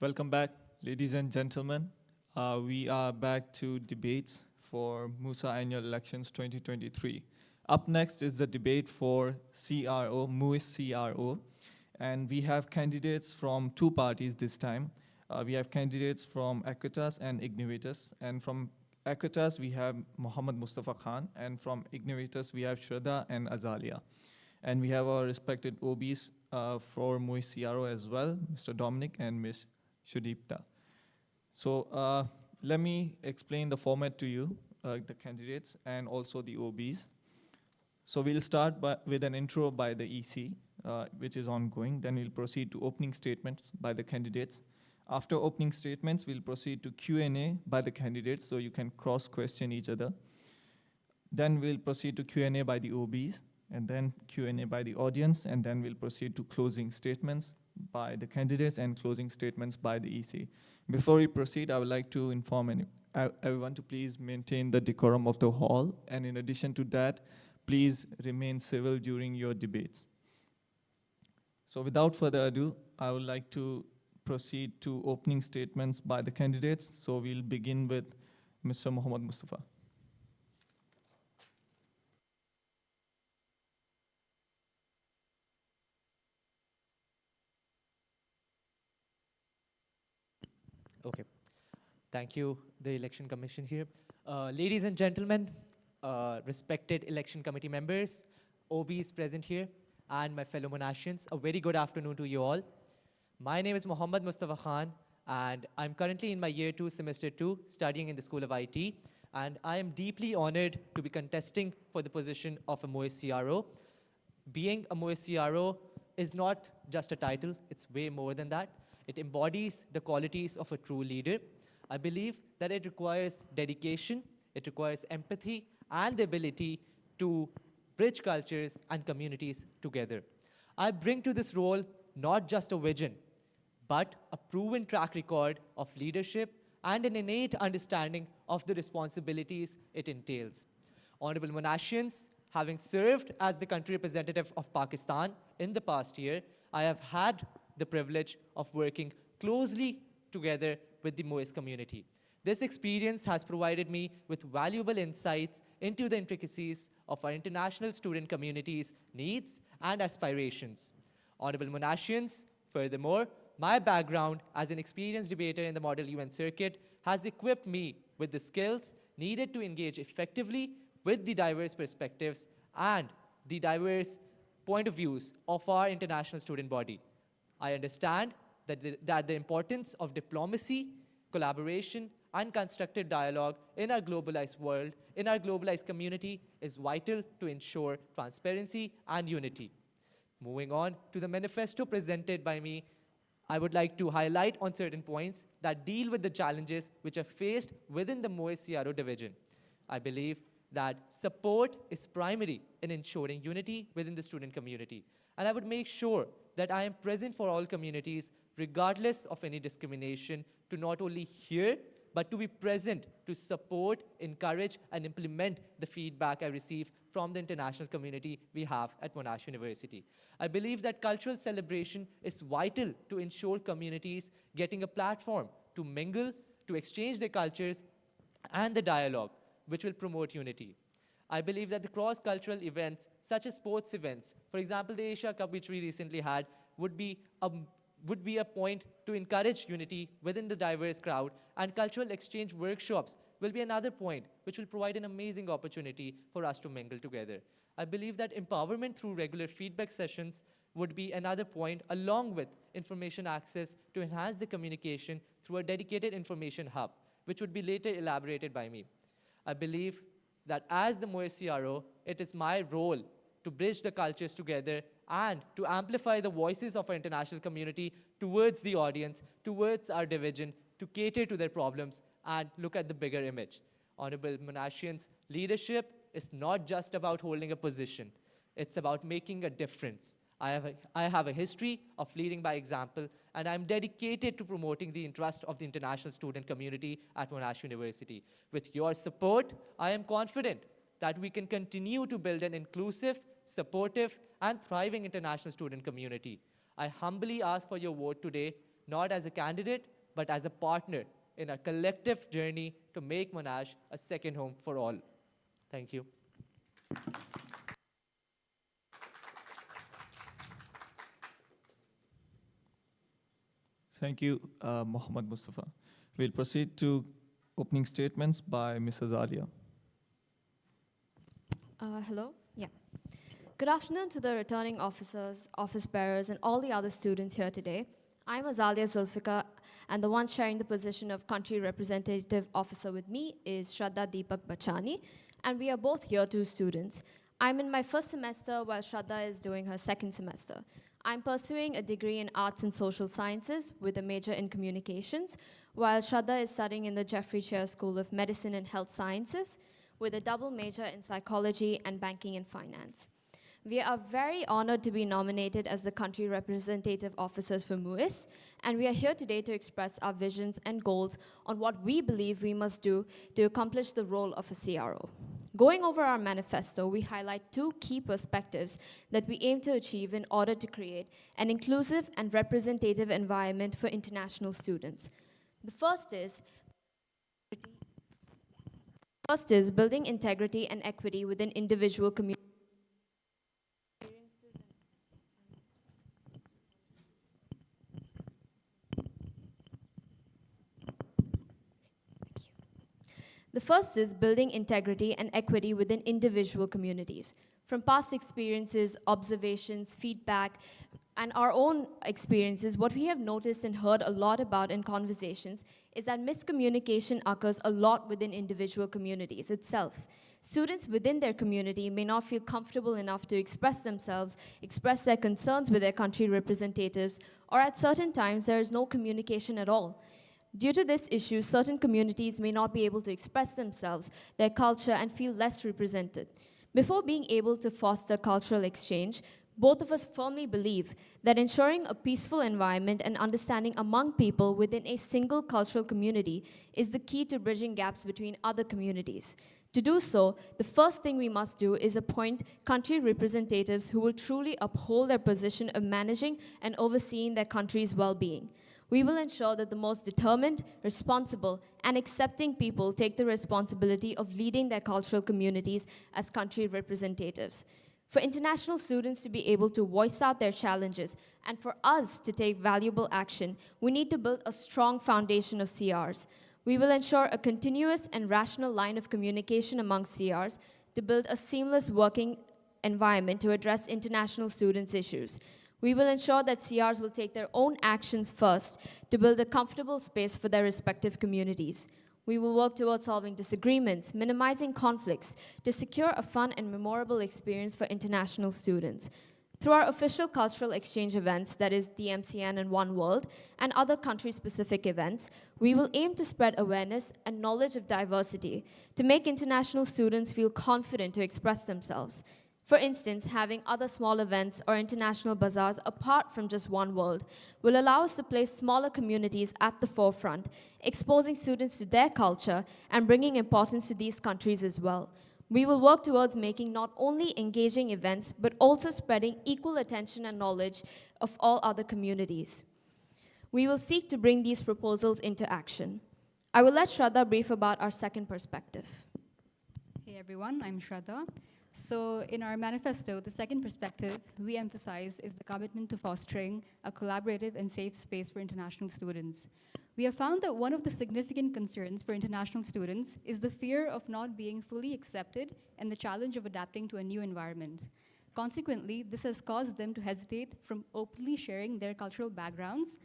Welcome back, ladies and gentlemen. We are back to debates for MUSA Annual Elections 2023. Up next is the debate for CRO, MUISS CRO, and we have candidates from two parties this time. We have candidates from Equitas and Ignivitas, and from Equitas we have Mohammad Mustafa Khan, and from Ignivitas we have Shraddha and Azalia. And we have our respected OBs for MUISS CRO as well, Mr. Dominic and Ms. Shudipta. So let me explain the format to you, the candidates and also the OBs. So we'll start with an intro by the EC, which is ongoing. Then we'll proceed to opening statements by the candidates. After opening statements, we'll proceed to Q&A by the candidates, so you can cross-question each other. Then we'll proceed to Q&A by the OBs, and then Q&A by the audience, and then we'll proceed to closing statements by the candidates and closing statements by the EC. Before we proceed, I would like to inform everyone to please maintain the decorum of the hall, and in addition to that, please remain civil during your debates. So without further ado, I would like to proceed to opening statements by the candidates. So we'll begin with Mr. Mohammad Mustafa. Okay. Thank you, the Election Commission here. Ladies and gentlemen, respected Election Committee members, OBs present here, and my fellow Monashians, a very good afternoon to you all. My name is Mohammad Mustafa Khan, and I'm currently in my year 2, semester 2, studying in the School of IT, and I am deeply honored to be contesting for the position of a MUISS CRO. Being a MUISS CRO is not just a title, it's way more than that. It embodies the qualities of a true leader. I believe that it requires dedication, it requires empathy, and the ability to bridge cultures and communities together. I bring to this role not just a vision, but a proven track record of leadership and an innate understanding of the responsibilities it entails. Honorable Monashians, having served as the country representative of Pakistan in the past year, I have had the privilege of working closely together with the MUISS community. This experience has provided me with valuable insights into the intricacies of our international student community's needs and aspirations. Honorable Monashians, furthermore, my background as an experienced debater in the Model UN circuit has equipped me with the skills needed to engage effectively with the diverse perspectives and the diverse point of views of our international student body. I understand that the importance of diplomacy, collaboration, and constructive dialogue in our globalized world, in our globalized community, is vital to ensure transparency and unity. Moving on to the manifesto presented by me, I would like to highlight on certain points that deal with the challenges which are faced within the MUISS CRO division. I believe that support is primary in ensuring unity within the student community. And I would make sure that I am present for all communities, regardless of any discrimination, to not only hear, but to be present to support, encourage, and implement the feedback I receive from the international community we have at Monash University. I believe that cultural celebration is vital to ensure communities getting a platform to mingle, to exchange their cultures, and the dialogue, which will promote unity. I believe that the cross-cultural events, such as sports events, for example, the Asia Cup, which we recently had, would be a point to encourage unity within the diverse crowd, and cultural exchange workshops will be another point which will provide an amazing opportunity for us to mingle together. I believe that empowerment through regular feedback sessions would be another point, along with information access to enhance the communication through a dedicated information hub, which would be later elaborated by me. I believe that as the MUISS CRO, it is my role to bridge the cultures together and to amplify the voices of our international community towards the audience, towards our division, to cater to their problems and look at the bigger image. Honorable Monashians, leadership is not just about holding a position. It's about making a difference. I have a history of leading by example, and I'm dedicated to promoting the interest of the international student community at Monash University. With your support, I am confident that we can continue to build an inclusive, supportive, and thriving international student community. I humbly ask for your vote today, not as a candidate, but as a partner in a collective journey to make Monash a second home for all. Thank you. Thank you, Mohammad Mustafa. We'll proceed to opening statements by Mrs. Alia. Hello? Yeah. Good afternoon to the returning officers, office bearers, and all the other students here today. I'm Azalia Zulfikar, and the one sharing the position of Country Representative Officer with me is Shraddha Deepak Bachani, and we are both here two students. I'm in my first semester while Shraddha is doing her second semester. I'm pursuing a degree in Arts and Social Sciences with a major in Communications, while Shraddha is studying in the Jeffrey Chair School of Medicine and Health Sciences with a double major in Psychology and Banking and Finance. We are very honored to be nominated as the Country Representative Officers for MUISS, and we are here today to express our visions and goals on what we believe we must do to accomplish the role of a CRO. Going over our manifesto, we highlight two key perspectives that we aim to achieve in order to create an inclusive and representative environment for international students. The first is building integrity and equity within individual communities. The first is building integrity and equity within individual communities. From past experiences, observations, feedback, and our own experiences, what we have noticed and heard a lot about in conversations is that miscommunication occurs a lot within individual communities itself. Students within their community may not feel comfortable enough to express themselves, express their concerns with their country representatives, or at certain times there is no communication at all. Due to this issue, certain communities may not be able to express themselves, their culture, and feel less represented. Before being able to foster cultural exchange, both of us firmly believe that ensuring a peaceful environment and understanding among people within a single cultural community is the key to bridging gaps between other communities. To do so, the first thing we must do is appoint country representatives who will truly uphold their position of managing and overseeing their country's well-being. We will ensure that the most determined, responsible, and accepting people take the responsibility of leading their cultural communities as country representatives. For international students to be able to voice out their challenges and for us to take valuable action, we need to build a strong foundation of CRs. We will ensure a continuous and rational line of communication among CRs to build a seamless working environment to address international students' issues. We will ensure that CRs will take their own actions first to build a comfortable space for their respective communities. We will work towards solving disagreements, minimizing conflicts, to secure a fun and memorable experience for international students. Through our official cultural exchange events, that is DMCN and One World, and other country-specific events, we will aim to spread awareness and knowledge of diversity to make international students feel confident to express themselves. For instance, having other small events or international bazaars apart from just One World will allow us to place smaller communities at the forefront, exposing students to their culture and bringing importance to these countries as well. We will work towards making not only engaging events, but also spreading equal attention and knowledge of all other communities. We will seek to bring these proposals into action. I will let Shraddha brief about our second perspective. Hey everyone, I'm Shraddha. So in our manifesto, the second perspective we emphasize is the commitment to fostering a collaborative and safe space for international students. We have found that one of the significant concerns for international students is the fear of not being fully accepted and the challenge of adapting to a new environment. Consequently, this has caused them to hesitate from openly sharing their cultural backgrounds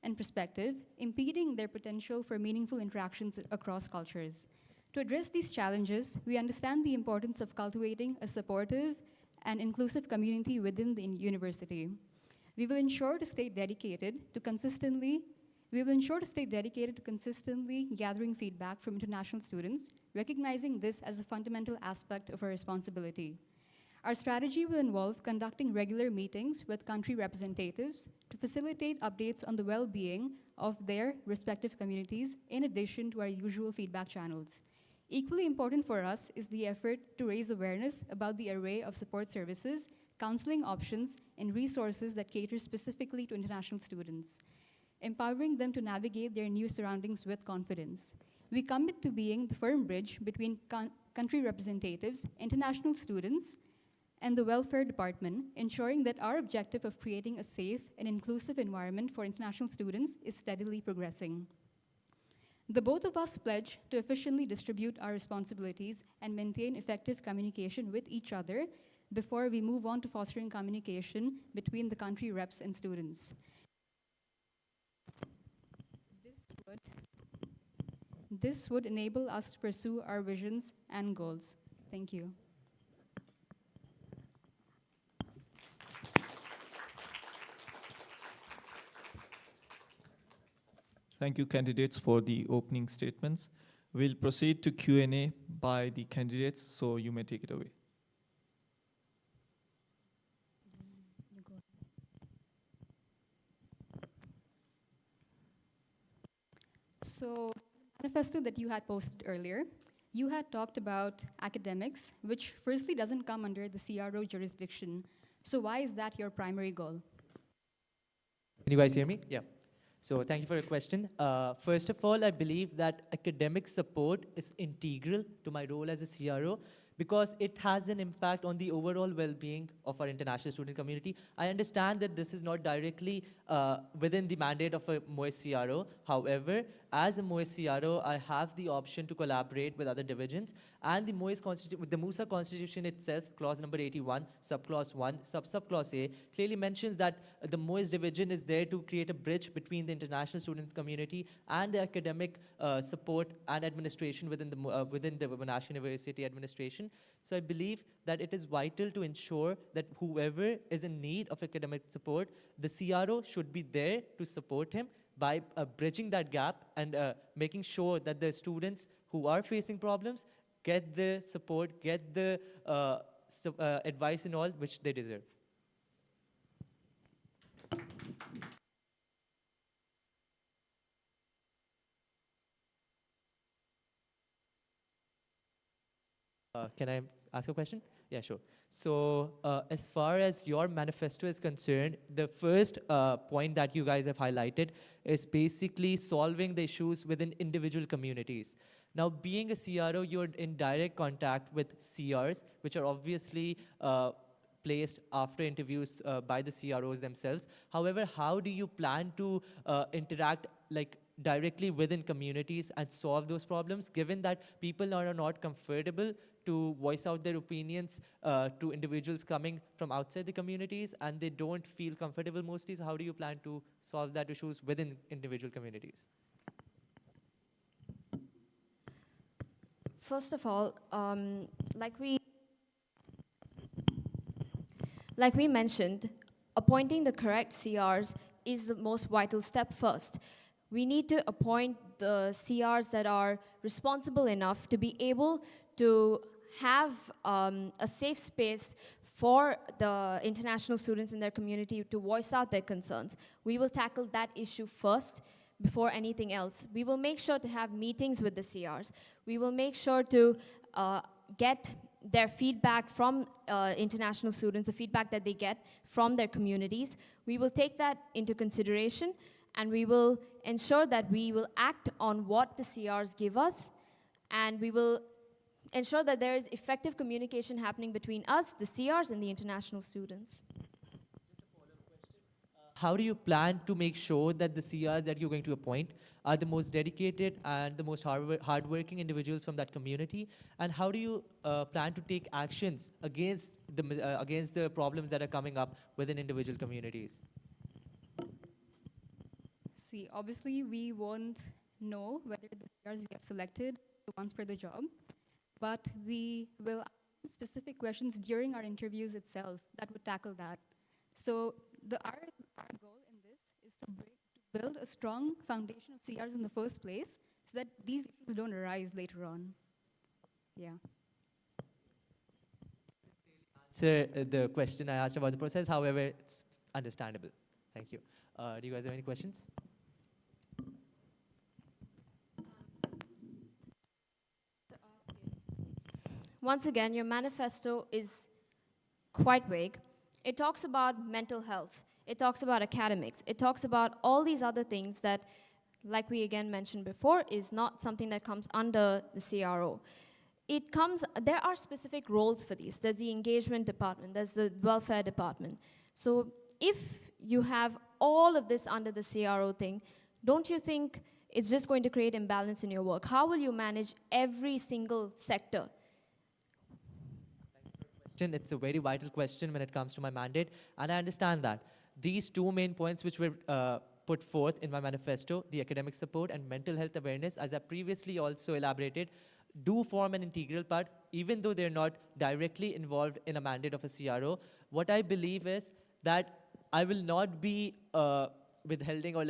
and perspective, impeding their potential for meaningful interactions across cultures. To address these challenges, we understand the importance of cultivating a supportive and inclusive community within the university. We will ensure to stay dedicated to consistently gathering feedback from international students, recognizing this as a fundamental aspect of our responsibility. Our strategy will involve conducting regular meetings with country representatives to facilitate updates on the well-being of their respective communities in addition to our usual feedback channels. Equally important for us is the effort to raise awareness about the array of support services, counseling options, and resources that cater specifically to international students. empowering them to navigate their new surroundings with confidence. We commit to being the firm bridge between country representatives, international students, and the welfare department, ensuring that our objective of creating a safe and inclusive environment for international students is steadily progressing. The both of us pledge to efficiently distribute our responsibilities and maintain effective communication with each other before we move on to fostering communication between the country reps and students. This would enable us to pursue our visions and goals. Thank you. Thank you, candidates, for the opening statements. We'll proceed to Q&A by the candidates, so you may take it away. So, the manifesto that you had posted earlier, you had talked about academics, which firstly doesn't come under the CRO jurisdiction. So why is that your primary goal? Can you guys hear me? Yeah. So thank you for your question. First of all, I believe that academic support is integral to my role as a CRO because it has an impact on the overall well-being of our international student community. I understand that this is not directly within the mandate of a MUISS CRO. However, as a MUISS CRO, I have the option to collaborate with other divisions, and the the MUSA Constitution itself, clause number 81, subclause 1, subclause A, clearly mentions that the MUISS division is there to create a bridge between the international student community and the academic support and administration within the National University administration. So I believe that it is vital to ensure that whoever is in need of academic support, the CRO should be there to support him by bridging that gap and making sure that the students who are facing problems get the support, get the advice and all which they deserve. Can I ask a question? Yeah, sure. So as far as your manifesto is concerned, the first point that you guys have highlighted is basically solving the issues within individual communities. Now, being a CRO, you're in direct contact with CRs, which are obviously placed after interviews by the CROs themselves. However, how do you plan to interact directly within communities and solve those problems, given that people are not comfortable to voice out their opinions to individuals coming from outside the communities, and they don't feel comfortable mostly? So how do you plan to solve that issues within individual communities? First of all, like we mentioned, appointing the correct CRs is the most vital step first. We need to appoint the CRs that are responsible enough to be able to have a safe space for the international students in their community to voice out their concerns. We will tackle that issue first before anything else. We will make sure to have meetings with the CRs. We will make sure to get their feedback from international students, the feedback that they get from their communities. We will take that into consideration, and we will ensure that we will act on what the CRs give us, and we will ensure that there is effective communication happening between us, the CRs, and the international students. How do you plan to make sure that the CRs that you're going to appoint are the most dedicated and the most hardworking individuals from that community? And how do you plan to take actions against the problems that are coming up within individual communities? See, obviously, we won't know whether the CRs we have selected are the ones for the job, but we will ask specific questions during our interviews itself that would tackle that. So our goal in this is to build a strong foundation of CRs in the first place so that these issues don't arise later on. Yeah. Answer the question I asked about the process, however, it's understandable. Thank you. Do you guys have any questions? Once again, your manifesto is quite vague. It talks about mental health. it talks about academics, it talks about all these other things that, like we again mentioned before, is not something that comes under the CRO. There are specific roles for these. There's the engagement department, there's the welfare department. So if you have all of this under the CRO thing, don't you think it's just going to create imbalance in your work? How will you manage every single sector? It's a very vital question when it comes to my mandate, and I understand that. These two main points which were put forth in my manifesto, the academic support and mental health awareness, as I previously also elaborated, do form an integral part, even though they're not directly involved in a mandate of a CRO. What I believe is that I will not be withholding or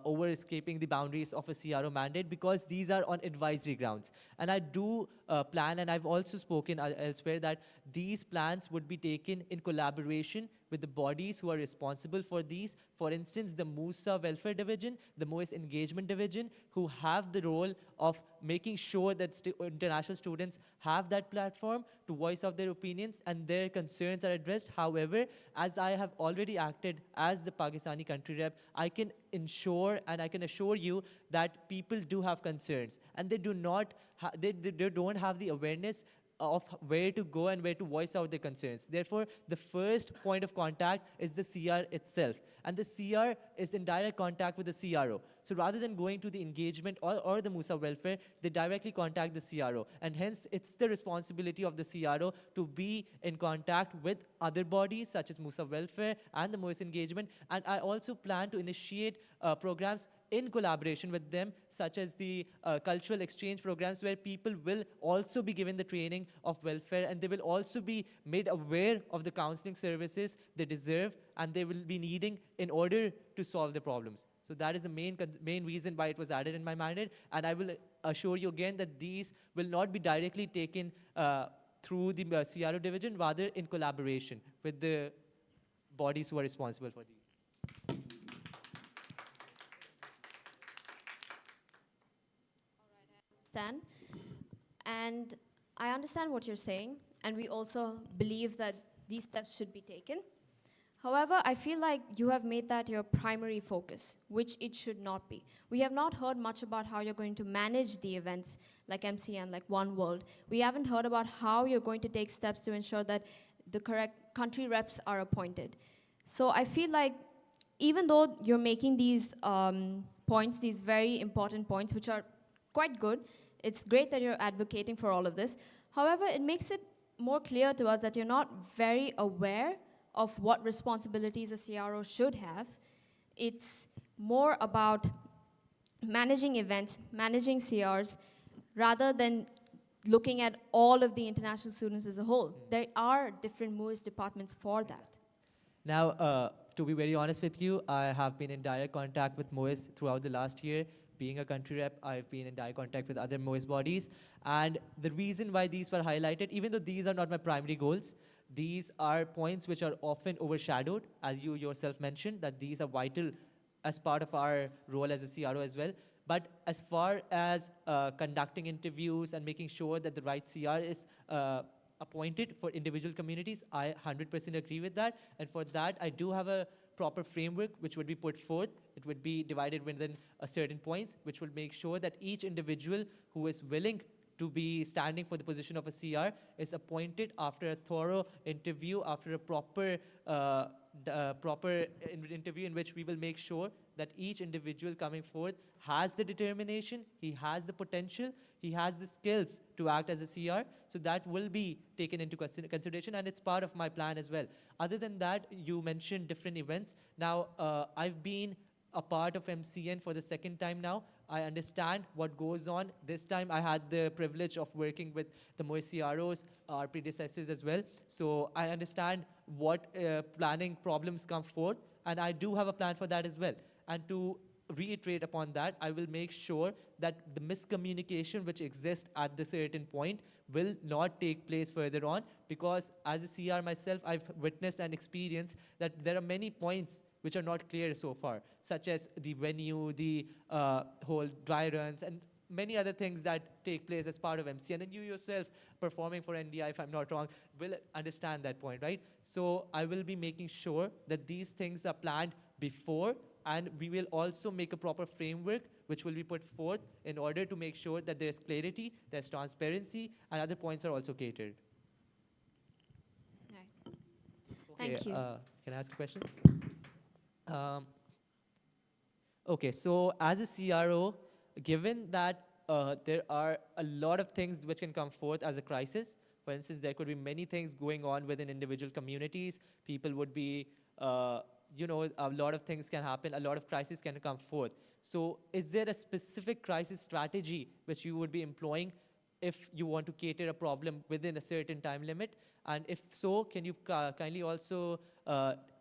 over escaping the boundaries of a CRO mandate, because these are on advisory grounds. And I do plan, and I've also spoken elsewhere, that these plans would be taken in collaboration with the bodies who are responsible for these. For instance, the MUSA Welfare Division, the MUISS Engagement Division, who have the role of making sure that international students have that platform to voice out their opinions and their concerns are addressed. However, as I have already acted as the Pakistani country rep, I can ensure and I can assure you that people do have concerns, and they do not they don't have the awareness of where to go and where to voice out their concerns. Therefore, the first point of contact is the CR itself. And the CR is in direct contact with the CRO. So rather than going to the engagement or the MUSA welfare, they directly contact the CRO. And hence, it's the responsibility of the CRO to be in contact with other bodies such as MUSA welfare and the MUISS engagement. And I also plan to initiate programs in collaboration with them, such as the cultural exchange programs, where people will also be given the training of welfare, and they will also be made aware of the counseling services they deserve and they will be needing in order to solve the problems. So that is the main reason why it was added in my mandate, and I will assure you again that these will not be directly taken through the CRO division, rather in collaboration with the bodies who are responsible for these. Understand. And I understand what you're saying, and we also believe that these steps should be taken. However, I feel like you have made that your primary focus, which it should not be. We have not heard much about how you're going to manage the events like MCN, like One World. We haven't heard about how you're going to take steps to ensure that the correct country reps are appointed. So I feel like even though you're making these points, these very important points, which are quite good, it's great that you're advocating for all of this. However, it makes it more clear to us that you're not very aware of what responsibilities a CRO should have. It's more about managing events, managing CRs, rather than looking at all of the international students as a whole. There are different MUISS departments for that. Now, to be very honest with you, I have been in direct contact with MUISS throughout the last year. Being a country rep, I've been in direct contact with other MUISS bodies. And the reason why these were highlighted, even though these are not my primary goals, these are points which are often overshadowed, as you yourself mentioned, that these are vital as part of our role as a CRO as well. But as far as conducting interviews and making sure that the right CR is appointed for individual communities, I 100% agree with that. And for that, I do have a proper framework which would be put forth. It would be divided within a certain points, which will make sure that each individual who is willing to be standing for the position of a CR is appointed after a thorough interview, after a proper interview in which we will make sure that each individual coming forth has the determination, he has the potential, he has the skills to act as a CR. So that will be taken into consideration, and it's part of my plan as well. Other than that, you mentioned different events. Now, I've been a part of MCN for the second time now. I understand what goes on. This time I had the privilege of working with the MUISS CROs, our predecessors as well. So I understand what planning problems come forth, and I do have a plan for that as well. And to reiterate upon that, I will make sure that the miscommunication which exists at the certain point will not take place further on, because as a CR myself, I've witnessed and experienced that there are many points which are not clear so far, such as the venue, the whole dry runs, and many other things that take place as part of MCN, and you yourself performing for NDI, if I'm not wrong, will understand that point, right? So I will be making sure that these things are planned before, and we will also make a proper framework which will be put forth in order to make sure that there's clarity, there's transparency, and other points are also catered. Right. Thank you. Can I ask a question? Um, Okay, so as a CRO, given that there are a lot of things which can come forth as a crisis, for instance, there could be many things going on within individual communities. People would be, a lot of things can happen, a lot of crises can come forth. So is there a specific crisis strategy which you would be employing if you want to cater a problem within a certain time limit? And if so, can you kindly also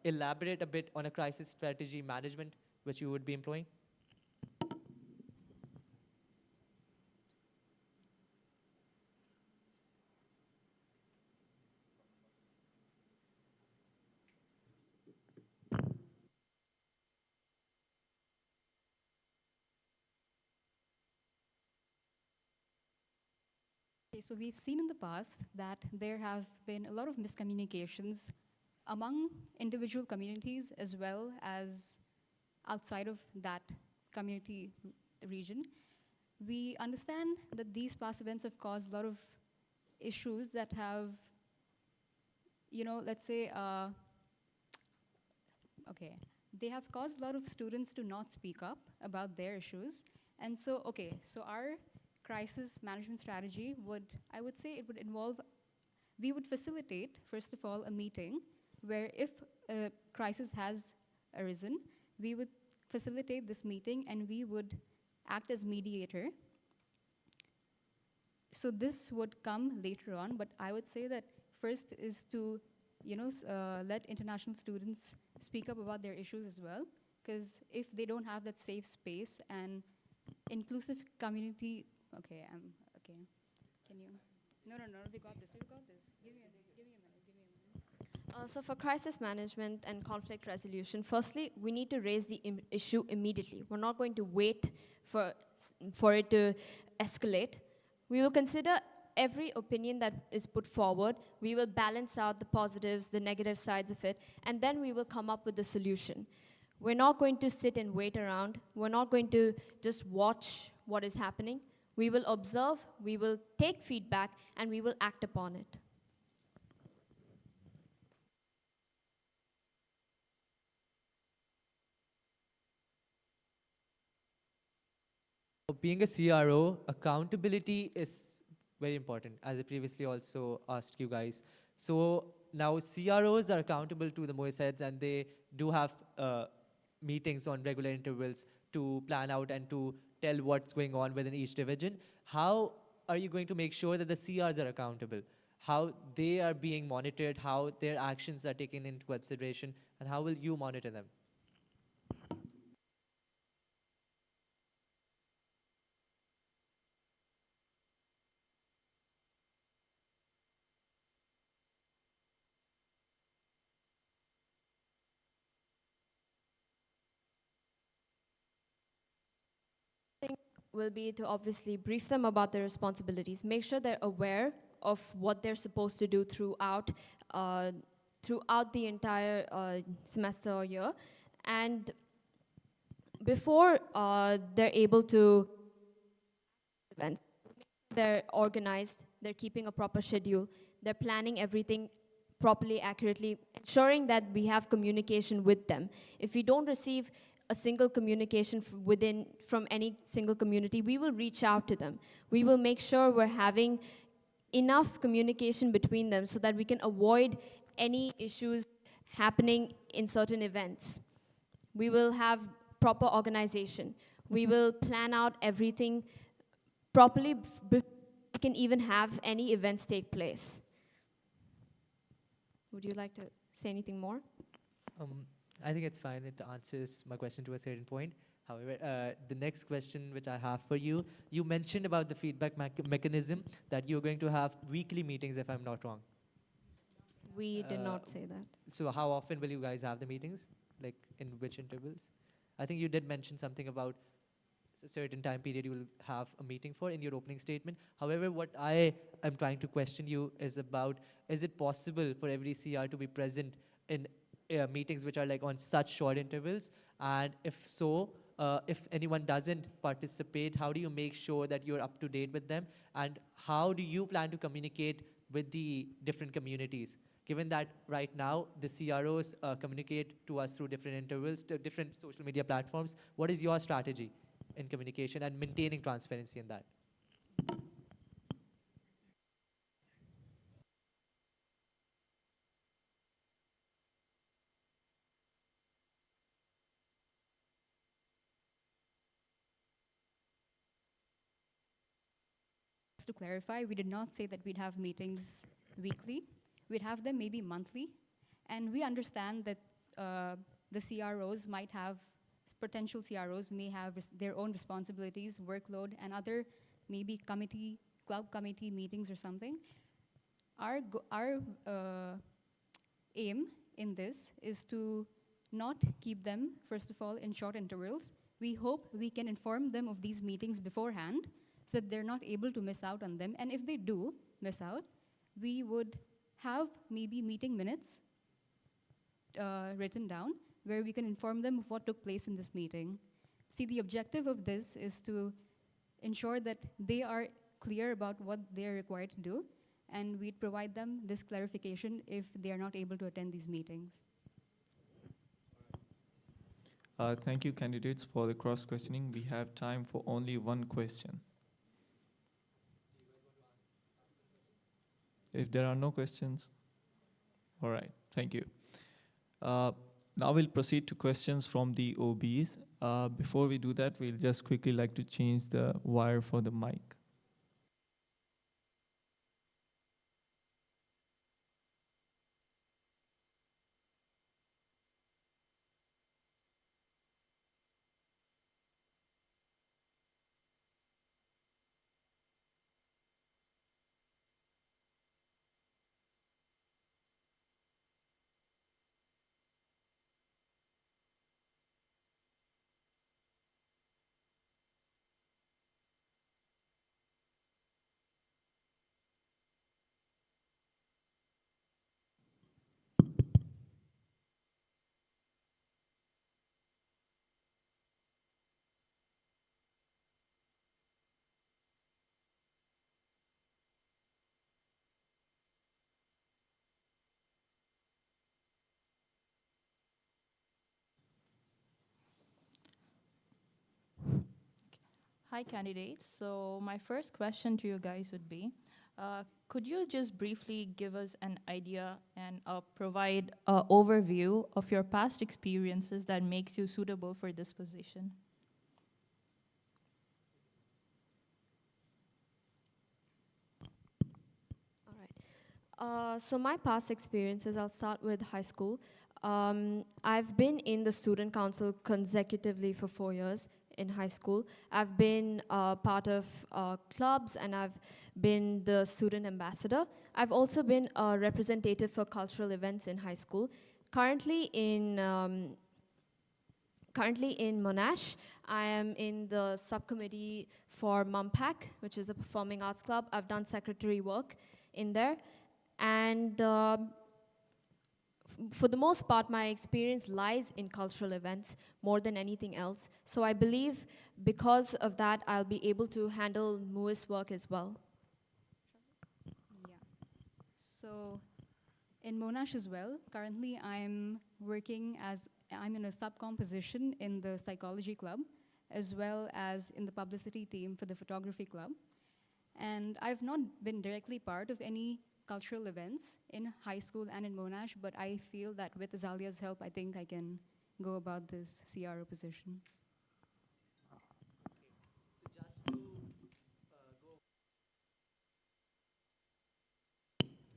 elaborate a bit on a crisis strategy management which you would be employing? Okay, so we've seen in the past that there have been a lot of miscommunications among individual communities as well as outside of that community region. We understand that these past events have caused a lot of issues that have, let's say, okay, they have caused a lot of students to not speak up about their issues. And so, so our crisis management strategy I would say it would involve, we would facilitate, first of all, a meeting where if a crisis has arisen, we would facilitate this meeting and we would act as mediator. So this would come later on, but I would say that first is to, let international students speak up about their issues as well, because if they don't have that safe space and inclusive community, okay. Can you? No, we got this. Give me a minute. So for crisis management and conflict resolution, firstly, we need to raise the issue immediately. We're not going to wait for it to escalate. We will consider every opinion that is put forward. We will balance out the positives, the negative sides of it, and then we will come up with the solution. We're not going to sit and wait around. We're not going to just watch what is happening. We will observe, we will take feedback, and we will act upon it. Being a CRO, accountability is very important, as I previously also asked you guys. So now CROs are accountable to the MUISS heads, and they do have meetings on regular intervals to plan out and to tell what's going on within each division. How are you going to make sure that the CRs are accountable? How they are being monitored, how their actions are taken into consideration, and how will you monitor them? Will be to obviously brief them about their responsibilities, make sure they're aware of what they're supposed to do throughout the entire semester or year, and before they're able to events, they're organized, they're keeping a proper schedule, they're planning everything properly, accurately, ensuring that we have communication with them. If we don't receive a single communication from any single community, we will reach out to them. We will make sure we're having enough communication between them so that we can avoid any issues happening in certain events. We will have proper organization. We will plan out everything properly before we can even have any events take place. Would you like to say anything more? I think it's fine. It answers my question to a certain point. However, the next question which I have for you, you mentioned about the feedback mechanism that you're going to have weekly meetings, if I'm not wrong. We did not say that. So how often will you guys have the meetings? Like in which intervals? I think you did mention something about certain time period you will have a meeting for in your opening statement. However, what I am trying to question you is about, is it possible for every CR to be present in meetings which are like on such short intervals? And if so, if anyone doesn't participate, how do you make sure that you're up to date with them? And how do you plan to communicate with the different communities? Given that right now the CROs communicate to us through different intervals, to different social media platforms, what is your strategy in communication and maintaining transparency in that? Just to clarify, we did not say that we'd have meetings weekly. We'd have them maybe monthly. And we understand that the CROs might have, potential CROs may have their own responsibilities, workload, and other maybe club committee meetings or something. Our aim in this is to not keep them, first of all, in short intervals. We hope we can inform them of these meetings beforehand so that they're not able to miss out on them. And if they do miss out, we would have maybe meeting minutes written down where we can inform them of what took place in this meeting. See, the objective of this is to ensure that they are clear about what they're required to do, and we'd provide them this clarification if they are not able to attend these meetings. Thank you, candidates, for the cross-questioning. We have time for only one question. If there are no questions, all right, thank you. Now we'll proceed to questions from the OBs. Before we do that, we'll just quickly like to change the wire for the mic. Hi, candidates. So my first question to you guys would be, could you just briefly give us an idea and provide an overview of your past experiences that makes you suitable for this position? All right. So my past experiences, I'll start with high school. I've been in the student council consecutively for 4 years in high school. I've been part of clubs, and I've been the student ambassador. I've also been a representative for cultural events in high school. Currently in Monash, I am in the subcommittee for MUMPAC, which is a performing arts club. I've done secretary work in there. And for the most part, my experience lies in cultural events more than anything else. So I believe because of that, I'll be able to handle MUISS work as well. Yeah. So in Monash as well, currently I'm in a subcom position in the psychology club, as well as in the publicity team for the photography club. And I've not been directly part of any cultural events in high school and in Monash, but I feel that with Azalia's help, I think I can go about this CRO position.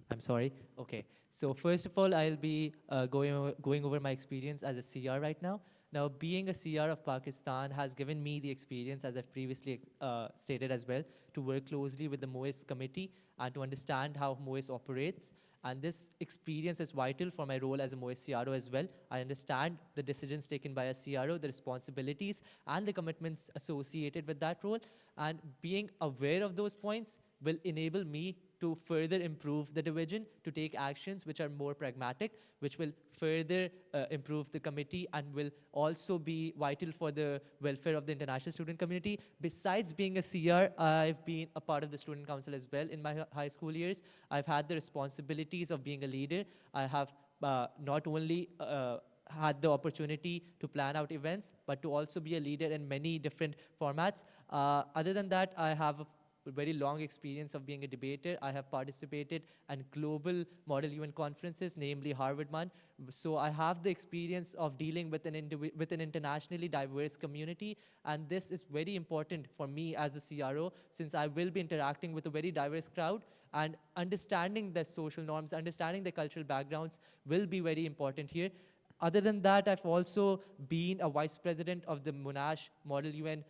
I'm sorry. Okay. So first of all, I'll be going over my experience as a CR right now. Now, being a CR of Pakistan has given me the experience, as I've previously stated as well, to work closely with the MUISS committee and to understand how MUISS operates. And this experience is vital for my role as a MUISS CRO as well. I understand the decisions taken by a CRO, the responsibilities, and the commitments associated with that role. And being aware of those points will enable me to further improve the division, to take actions which are more pragmatic, which will further improve the committee and will also be vital for the welfare of the international student community. Besides being a CR, I've been a part of the student council as well in my high school years. I've had the responsibilities of being a leader. I have not only had the opportunity to plan out events, but to also be a leader in many different formats. Other than that, I have a very long experience of being a debater. I have participated in global Model UN conferences, namely Harvard-Man. So I have the experience of dealing with an internationally diverse community, and this is very important for me as a CRO, since I will be interacting with a very diverse crowd, and understanding the social norms, understanding the cultural backgrounds will be very important here. Other than that, I've also been a vice president of the Monash Model UN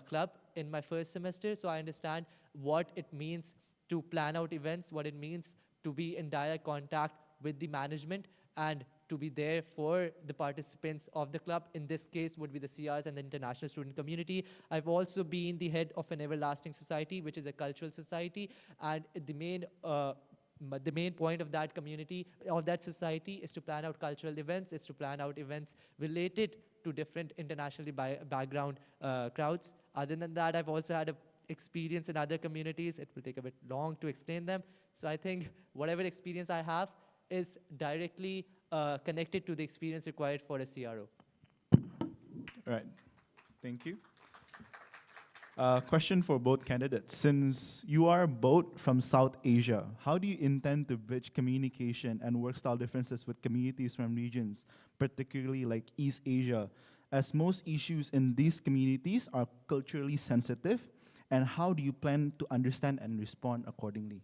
club in my first semester, so I understand what it means to plan out events, what it means to be in direct contact with the management, and to be there for the participants of the club. In this case would be the CRs and the international student community. I've also been the head of an Everlasting Society, which is a cultural society, and the main point of that community, of that society, is to plan out cultural events, is to plan out events related to different internationally background crowds. Other than that, I've also had a experience in other communities. It will take a bit long to explain them. So I think whatever experience I have is directly connected to the experience required for a CRO. Right. Thank you. Question for both candidates. Since you are both from South Asia, how do you intend to bridge communication and work style differences with communities from regions, particularly like East Asia, as most issues in these communities are culturally sensitive, and how do you plan to understand and respond accordingly?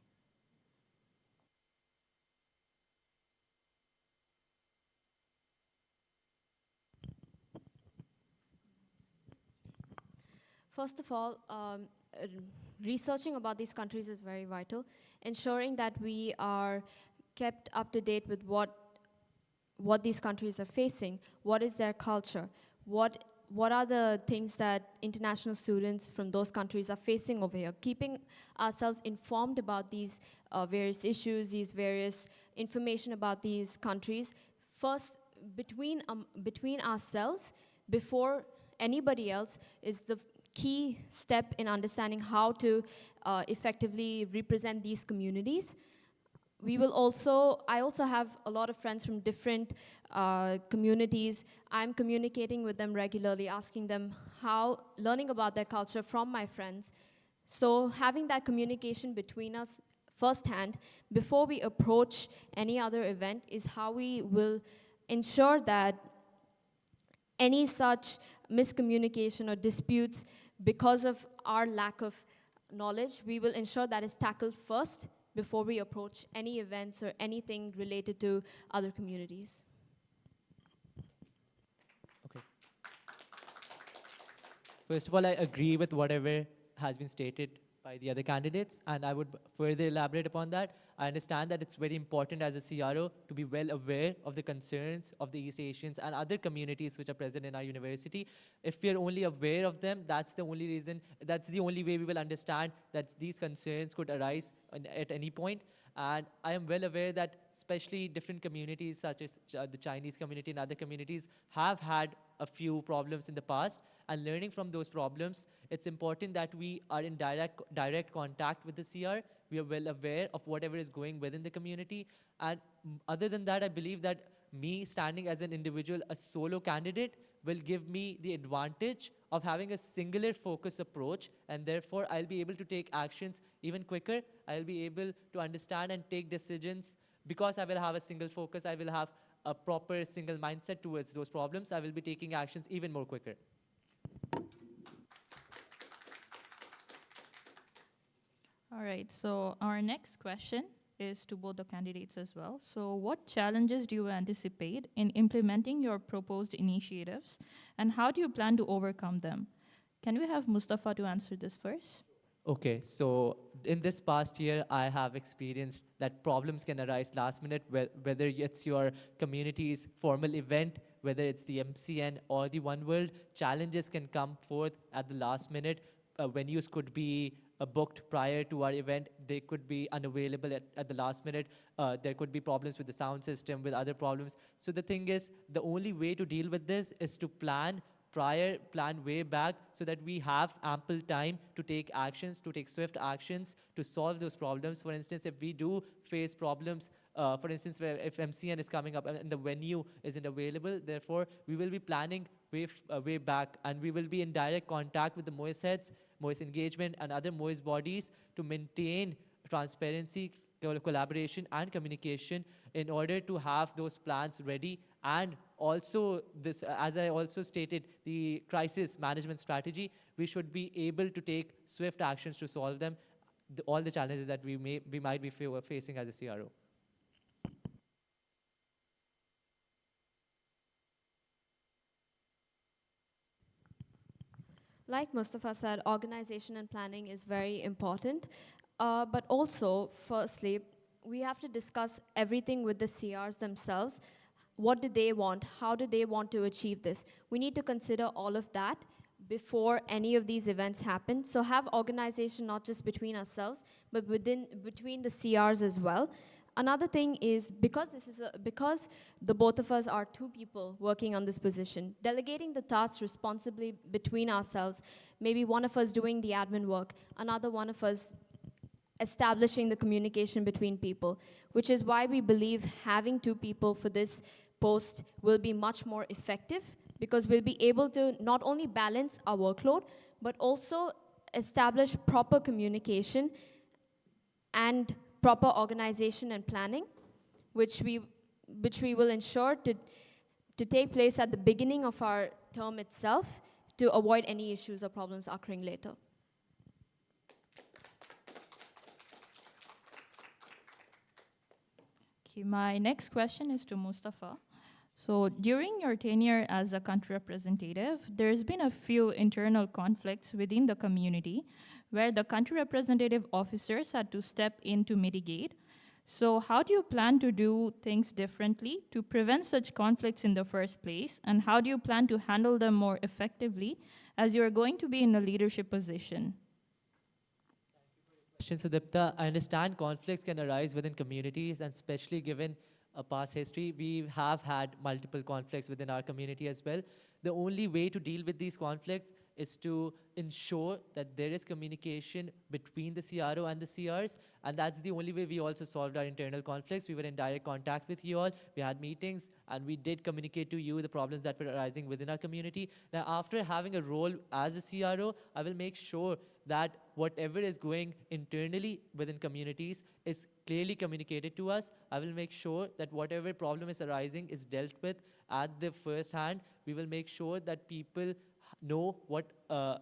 First of all, researching about these countries is very vital. Ensuring that we are kept up to date with what these countries are facing, what is their culture, what are the things that international students from those countries are facing over here. Keeping ourselves informed about these various issues, these various information about these countries, first between ourselves, before anybody else, is the key step in understanding how to effectively represent these communities. I also have a lot of friends from different communities. I'm communicating with them regularly, asking them learning about their culture from my friends. So having that communication between us firsthand before we approach any other event is how we will ensure that any such miscommunication or disputes because of our lack of knowledge, we will ensure that is tackled first before we approach any events or anything related to other communities. Okay. First of all, I agree with whatever has been stated by the other candidates, and I would further elaborate upon that. I understand that it's very important as a CRO to be well aware of the concerns of the East Asians and other communities which are present in our university. If we are only aware of them, that's the only reason, that's the only way we will understand that these concerns could arise at any point. And I am well aware that especially different communities such as the Chinese community and other communities have had a few problems in the past, and learning from those problems, it's important that we are in direct contact with the CR. We are well aware of whatever is going within the community. And other than that, I believe that me standing as an individual, a solo candidate, will give me the advantage of having a singular focus approach, and therefore I'll be able to take actions even quicker. I'll be able to understand and take decisions because I will have a single focus. I will have a proper single mindset towards those problems. I will be taking actions even more quicker. All right, so our next question is to both the candidates as well. So what challenges do you anticipate in implementing your proposed initiatives, and how do you plan to overcome them? Can we have Mustafa to answer this first? Okay, so in this past year, I have experienced that problems can arise last minute, whether it's your community's formal event, whether it's the MCN or the One World, challenges can come forth at the last minute. Venues could be booked prior to our event, they could be unavailable at the last minute. There could be problems with the sound system, with other problems. So the thing is, the only way to deal with this is to plan way back so that we have ample time to take actions, to take swift actions to solve those problems. For instance, if we do face problems, for instance, where if MCN is coming up and the venue isn't available, therefore we will be planning way back, and we will be in direct contact with the MUISS heads, MUISS engagement, and other MUISS bodies to maintain transparency, collaboration, and communication in order to have those plans ready. And also, this, as I also stated, the crisis management strategy, we should be able to take swift actions to solve them, all the challenges that we might be facing as a CRO. Like Mustafa said, organization and planning is very important. But also, firstly, we have to discuss everything with the CRs themselves. What do they want? How do they want to achieve this? We need to consider all of that before any of these events happen. So have organization not just between ourselves, but between the CRs as well. Another thing is, because the both of us are two people working on this position, delegating the tasks responsibly between ourselves, maybe one of us doing the admin work, another one of us establishing the communication between people, which is why we believe having two people for this post will be much more effective, because we'll be able to not only balance our workload, but also establish proper communication and proper organization and planning, which we will ensure to take place at the beginning of our term itself to avoid any issues or problems occurring later. Okay, my next question is to Mustafa. So during your tenure as a country representative, there's been a few internal conflicts within the community where the country representative officers had to step in to mitigate. So how do you plan to do things differently to prevent such conflicts in the first place? And how do you plan to handle them more effectively as you're going to be in a leadership position? Sudipta, I understand conflicts can arise within communities, and especially given a past history, we have had multiple conflicts within our community as well. The only way to deal with these conflicts is to ensure that there is communication between the CRO and the CRs, and that's the only way we also solved our internal conflicts. We were in direct contact with you all, we had meetings, and we did communicate to you the problems that were arising within our community. Now, after having a role as a CRO, I will make sure that whatever is going internally within communities is clearly communicated to us. I will make sure that whatever problem is arising is dealt with at the first hand. We will make sure that people know what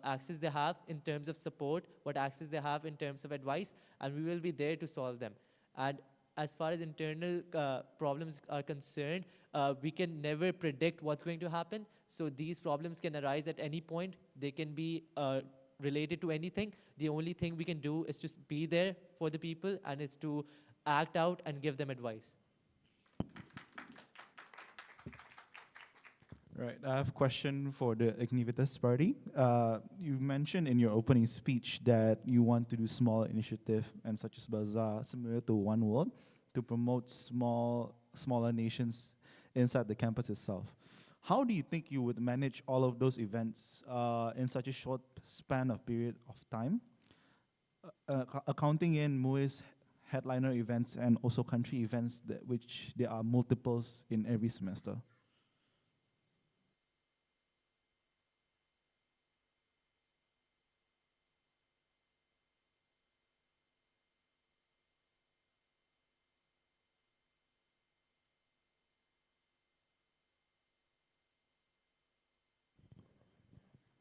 access they have in terms of support, what access they have in terms of advice, and we will be there to solve them. And as far as internal problems are concerned, we can never predict what's going to happen. So these problems can arise at any point. They can be related to anything. The only thing we can do is just be there for the people, and it's to act out and give them advice. Right, I have a question for the Ignivitas party. You mentioned in your opening speech that you want to do small initiative and such as bazaar, similar to One World, to promote smaller nations inside the campus itself. How do you think you would manage all of those events in such a short span of period of time? Accounting in MUISS headliner events and also country events, which there are multiples in every semester.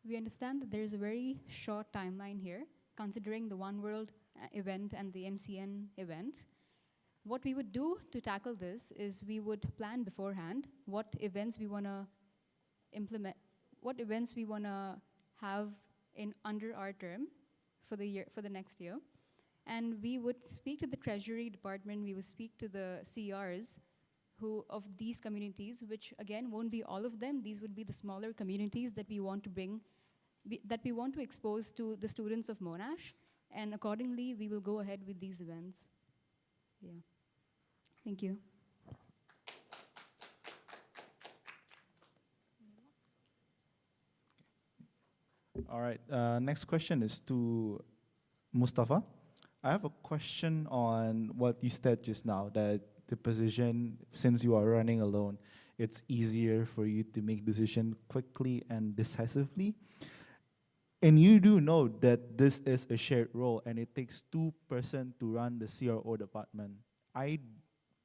We understand that there is a very short timeline here, considering the One World event and the MCN event. What we would do to tackle this is we would plan beforehand what events we want to implement, what events we want to have in under our term for the next year. And we would speak to the Treasury Department, we would speak to the CRs of these communities, which again won't be all of them. These would be the smaller communities that we want to bring, that we want to expose to the students of Monash. And accordingly, we will go ahead with these events. Yeah. Thank you. All right. Next question is to Mustafa. I have a question on what you said just now, that the position, since you are running alone, it's easier for you to make decisions quickly and decisively. And you do know that this is a shared role and it takes two persons to run the CRO department. I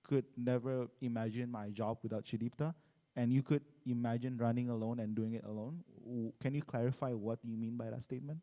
could never imagine my job without Shidipta, and you could imagine running alone and doing it alone. Can you clarify what you mean by that statement?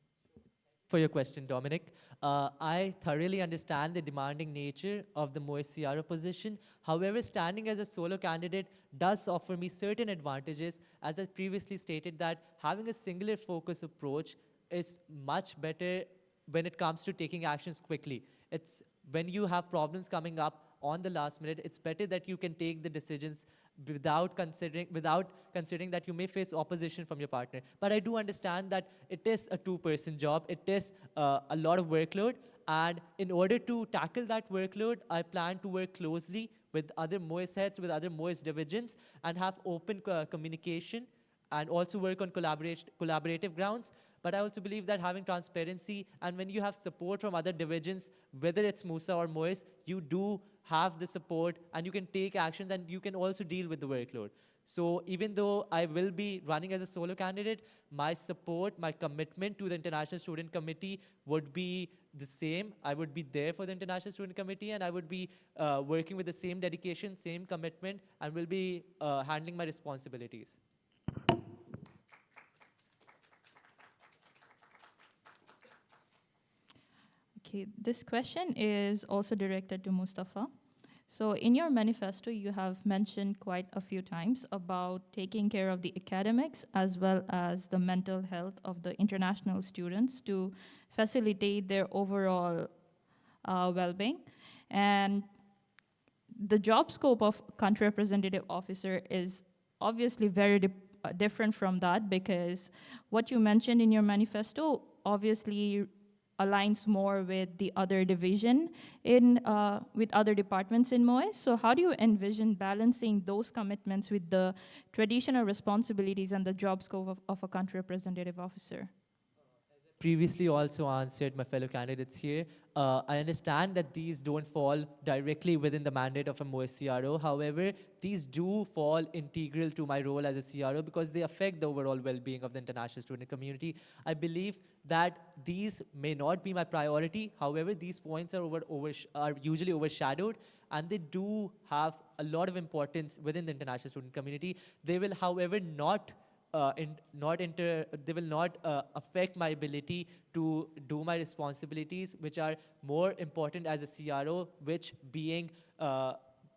For your question, Dominic. I thoroughly understand the demanding nature of the MUISS CRO position. However, standing as a solo candidate does offer me certain advantages, as I previously stated that having a singular focus approach is much better when it comes to taking actions quickly. It's when you have problems coming up on the last minute, it's better that you can take the decisions without considering that you may face opposition from your partner. But I do understand that it is a two-person job. It is a lot of workload. And in order to tackle that workload, I plan to work closely with other MUISS heads, with other MUISS divisions, and have open communication, and also work on collaborative grounds. But I also believe that having transparency, and when you have support from other divisions, whether it's MUSA or MUISS, you do have the support and you can take actions and you can also deal with the workload. So even though I will be running as a solo candidate, my support, my commitment to the International Student Committee would be the same. I would be there for the International Student Committee, and I would be working with the same dedication, same commitment, and will be handling my responsibilities. Okay, this question is also directed to Mustafa. So in your manifesto, you have mentioned quite a few times about taking care of the academics as well as the mental health of the international students to facilitate their overall well-being. And the job scope of country representative officer is obviously very different from that, because what you mentioned in your manifesto obviously aligns more with the other division with other departments in MUISS. So how do you envision balancing those commitments with the traditional responsibilities and the job scope of a country representative officer? Previously also answered my fellow candidates here. I understand that these don't fall directly within the mandate of a MUISS CRO. However, these do fall integral to my role as a CRO because they affect the overall well-being of the international student community. I believe that these may not be my priority. However, these points are usually overshadowed, and they do have a lot of importance within the international student community. They will, however, they will not affect my ability to do my responsibilities, which are more important as a CRO, which being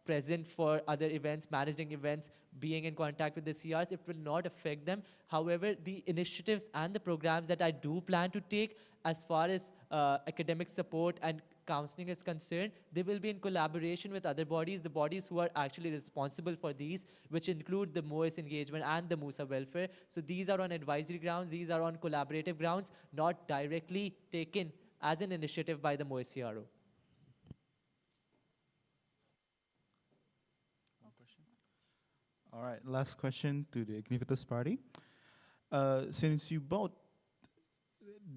present for other events, managing events, being in contact with the CRs, it will not affect them. However, the initiatives and the programs that I do plan to take as far as academic support and counseling is concerned, they will be in collaboration with other bodies, the bodies who are actually responsible for these, which include the MUISS engagement and the MUSA welfare. So these are on advisory grounds, these are on collaborative grounds, not directly taken as an initiative by the MUISS CRO. All right, last question to the Ignivitas party. Since you both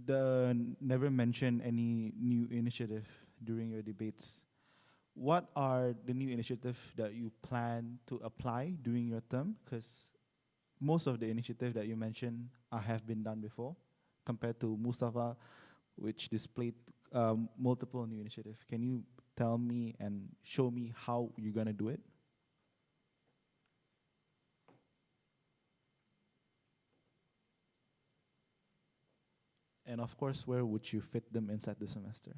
never mentioned any new initiative during your debates, what are the new initiatives that you plan to apply during your term? Because most of the initiatives that you mentioned have been done before, compared to Mustafa, which displayed multiple new initiatives. Can you tell me and show me how you're going to do it? And of course, where would you fit them inside the semester?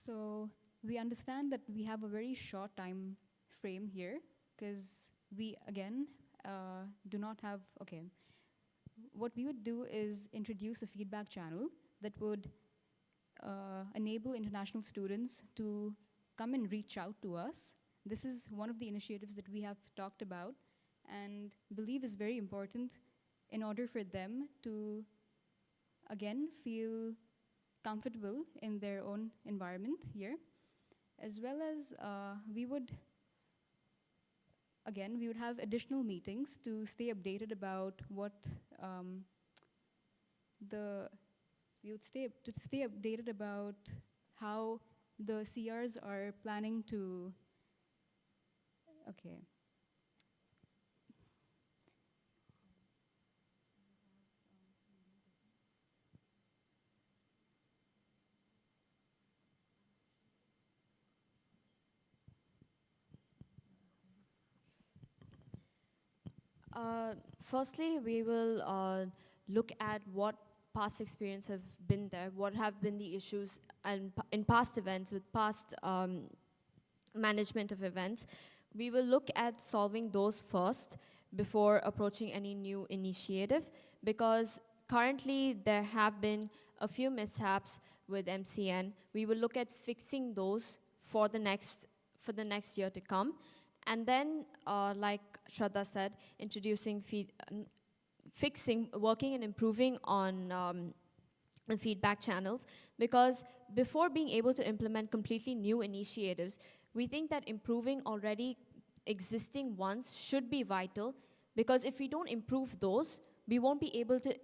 So we understand that we have a very short time frame here because we, again, do not have, okay. What we would do is introduce a feedback channel that would enable international students to come and reach out to us. This is one of the initiatives that we have talked about and believe is very important in order for them to, again, feel comfortable in their own environment here, as well as we would have additional meetings to stay updated about what stay updated about how the CRs are planning to, okay. Firstly, we will look at what past experience have been there, what have been the issues and in past events with past management of events. We will look at solving those first before approaching any new initiative, because currently there have been a few mishaps with MCN. We will look at fixing those for the next year to come. And then, like Shraddha said, introducing working and improving on the feedback channels, because before being able to implement completely new initiatives, we think that improving already existing ones should be vital, because if we don't improve those, we won't be able to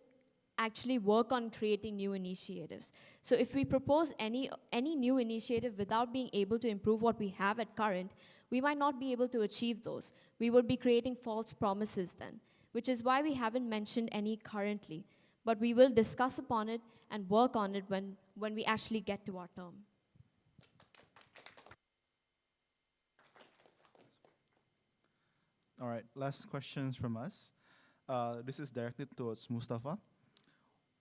actually work on creating new initiatives. So if we propose any new initiative without being able to improve what we have at current, we might not be able to achieve those. We will be creating false promises then, which is why we haven't mentioned any currently. But we will discuss upon it and work on it when we actually get to our term. All right, last questions from us. This is directed towards Mustafa.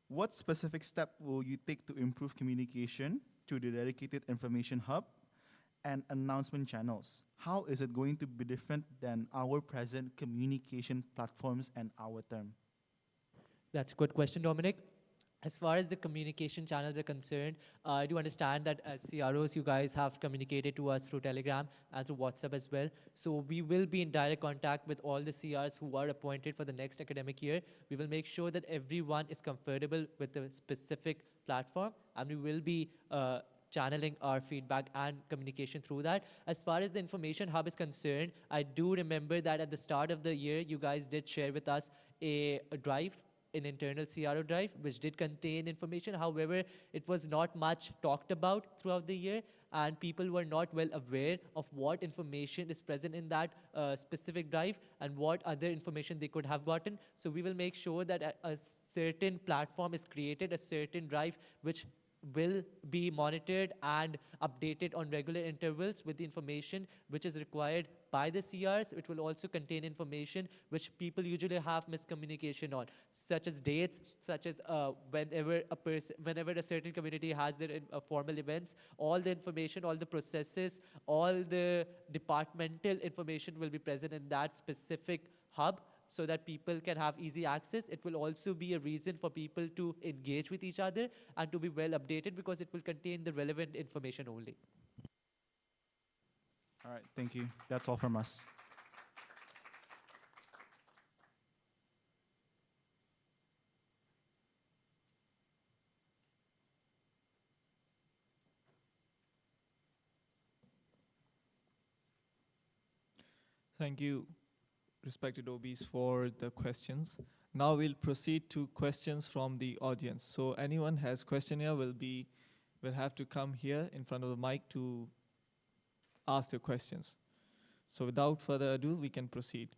What specific step will you take to improve communication through the dedicated information hub and announcement channels? How is it going to be different than our present communication platforms and our term? That's a good question, Dominic. As far as the communication channels are concerned, I do understand that as CROs, you guys have communicated to us through Telegram and through WhatsApp as well. So we will be in direct contact with all the CRs who are appointed for the next academic year. We will make sure that everyone is comfortable with the specific platform, and we will be channeling our feedback and communication through that. As far as the information hub is concerned, I do remember that at the start of the year, you guys did share with us a drive, an internal CRO drive, which did contain information. However, it was not much talked about throughout the year, and people were not well aware of what information is present in that specific drive and what other information they could have gotten. So we will make sure that a certain platform is created, a certain drive, which will be monitored and updated on regular intervals with the information which is required by the CRs. It will also contain information which people usually have miscommunication on, such as dates, such as whenever a certain community has their formal events, all the information, all the processes, all the departmental information will be present in that specific hub, so that people can have easy access. It will also be a reason for people to engage with each other and to be well updated, because it will contain the relevant information only. All right, thank you. That's all from us. Thank you, respected OBs, for the questions. Now we'll proceed to questions from the audience. So anyone has question here will have to come here in front of the mic to ask their questions. So without further ado, we can proceed.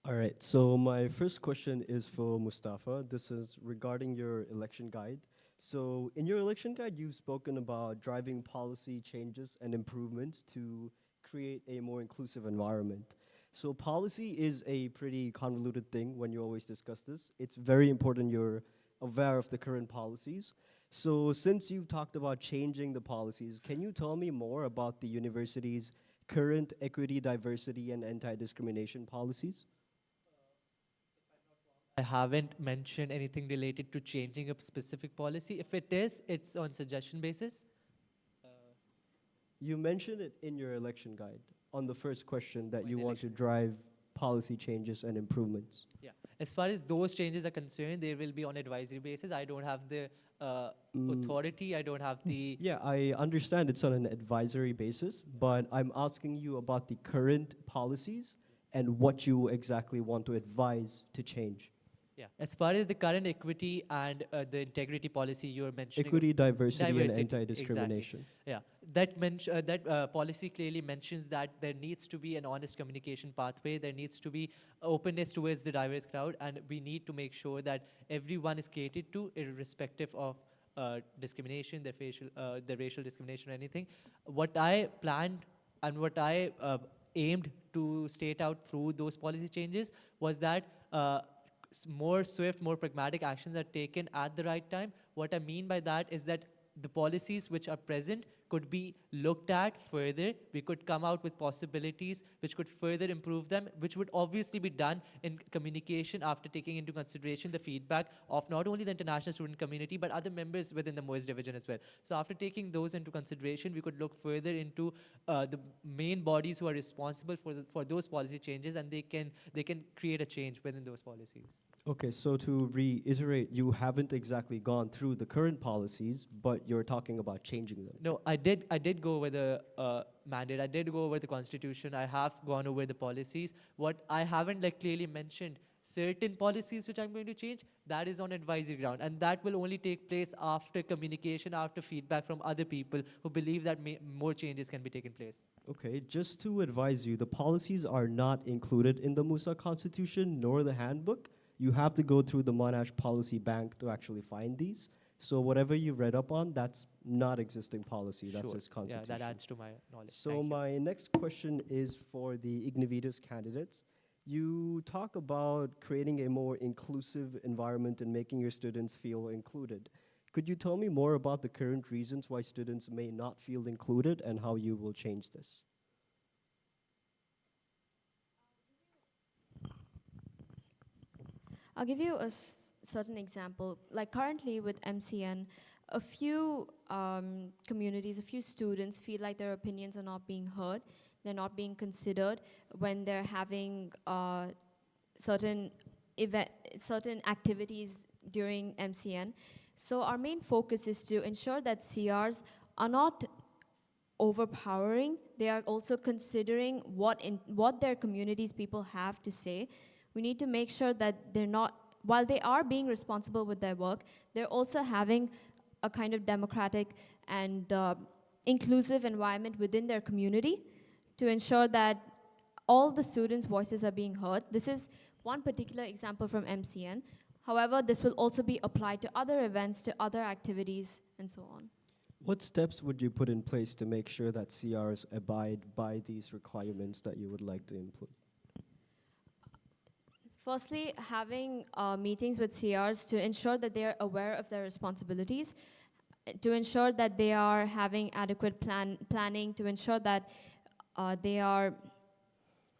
All right, so my first question is for Mustafa. This is regarding your election guide. So, in your election guide, you've spoken about driving policy changes and improvements to create a more inclusive environment. So, policy is a pretty convoluted thing when you always discuss this. It's very important you're aware of the current policies. So, since you've talked about changing the policies, can you tell me more about the university's current equity, diversity, and anti discrimination policies? I haven't mentioned anything related to changing a specific policy. If it is, it's on suggestion basis. You mentioned it in your election guide on the first question that Oh, you in want to election. drive policy changes and improvements. Yeah. As far as those changes are concerned, they will be on advisory basis. I don't have the authority. I don't have the. Yeah, I understand it's on an advisory basis, but I'm asking you about the current policies and what you exactly want to advise to change. Yeah. As far as the current equity and the integrity policy you're mentioning. Equity, diversity, Diversity, and anti-discrimination. Yeah, that policy clearly mentions that there needs to be an honest communication pathway. There needs to be openness towards the diverse crowd, and we need to make sure that everyone is catered to, irrespective of discrimination, the racial discrimination or anything. What I planned and what I aimed to state out through those policy changes was that. More swift, more pragmatic actions are taken at the right time. What I mean by that is that the policies which are present could be looked at further. We could come out with possibilities which could further improve them, which would obviously be done in communication after taking into consideration the feedback of not only the international student community, but other members within the MUISS division as well. So after taking those into consideration, we could look further into the main bodies who are responsible for those policy changes, and they can create a change within those policies. Okay, so to reiterate, you haven't exactly gone through the current policies, but you're talking about changing them. No, I did go over the mandate. I did go over the constitution. I have gone over the policies. What I haven't clearly mentioned, certain policies which I'm going to change, that is on advisory ground, and that will only take place after communication, after feedback from other people who believe that more changes can be taken place. Okay, just to advise you, the policies are not included in the MUSA constitution nor the handbook. You have to go through the Monash Policy Bank to actually find these. So whatever you read up on, that's not existing policy. That's Sure. just constitution. Yeah, that adds to my knowledge. So Thank you. my next question is for the Ignovitas candidates. You talk about creating a more inclusive environment and making your students feel included. Could you tell me more about the current reasons why students may not feel included and how you will change this? I'll give you a certain example. Like currently with MCN, a few communities, a few students feel like their opinions are not being heard. They're not being considered when they're having certain activities during MCN. So our main focus is to ensure that CRs are not overpowering. They are also considering what their communities people have to say. We need to make sure that they're not, while they are being responsible with their work, they're also having a kind of democratic and inclusive environment within their community to ensure that all the students' voices are being heard. This is one particular example from MCN. However, this will also be applied to other events, to other activities, and so on. What steps would you put in place to make sure that CRs abide by these requirements that you would like to implement? Firstly, having meetings with CRs to ensure that they are aware of their responsibilities, to ensure that they are having adequate planning, to ensure that they are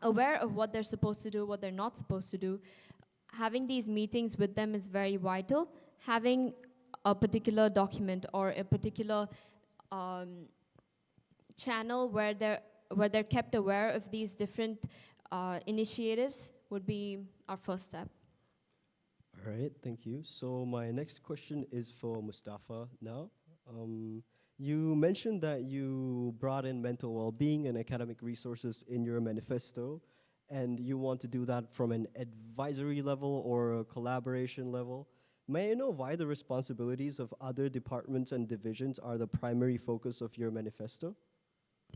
aware of what they're supposed to do, what they're not supposed to do. Having these meetings with them is very vital. Having a particular document or a particular channel where they're kept aware of these different initiatives would be our first step. All right, thank you. So my next question is for Mustafa now. You mentioned that you brought in mental well-being and academic resources in your manifesto, and you want to do that from an advisory level or a collaboration level. May I know why the responsibilities of other departments and divisions are the primary focus of your manifesto?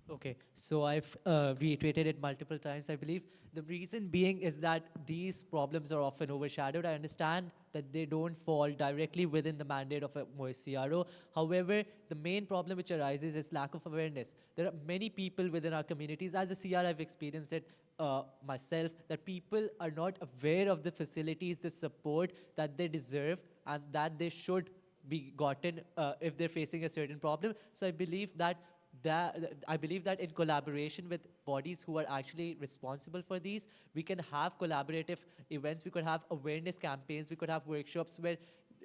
Okay, so I've reiterated it multiple times. I believe the reason being is that these problems are often overshadowed. I understand that they don't fall directly within the mandate of a MUISS CRO. However, the main problem which arises is lack of awareness. There are many people within our communities, as a CR I've experienced it myself, that people are not aware of the facilities, the support that they deserve and that they should be gotten if they're facing a certain problem. So I believe that in collaboration with bodies who are actually responsible for these, we can have collaborative events, we could have awareness campaigns, we could have workshops where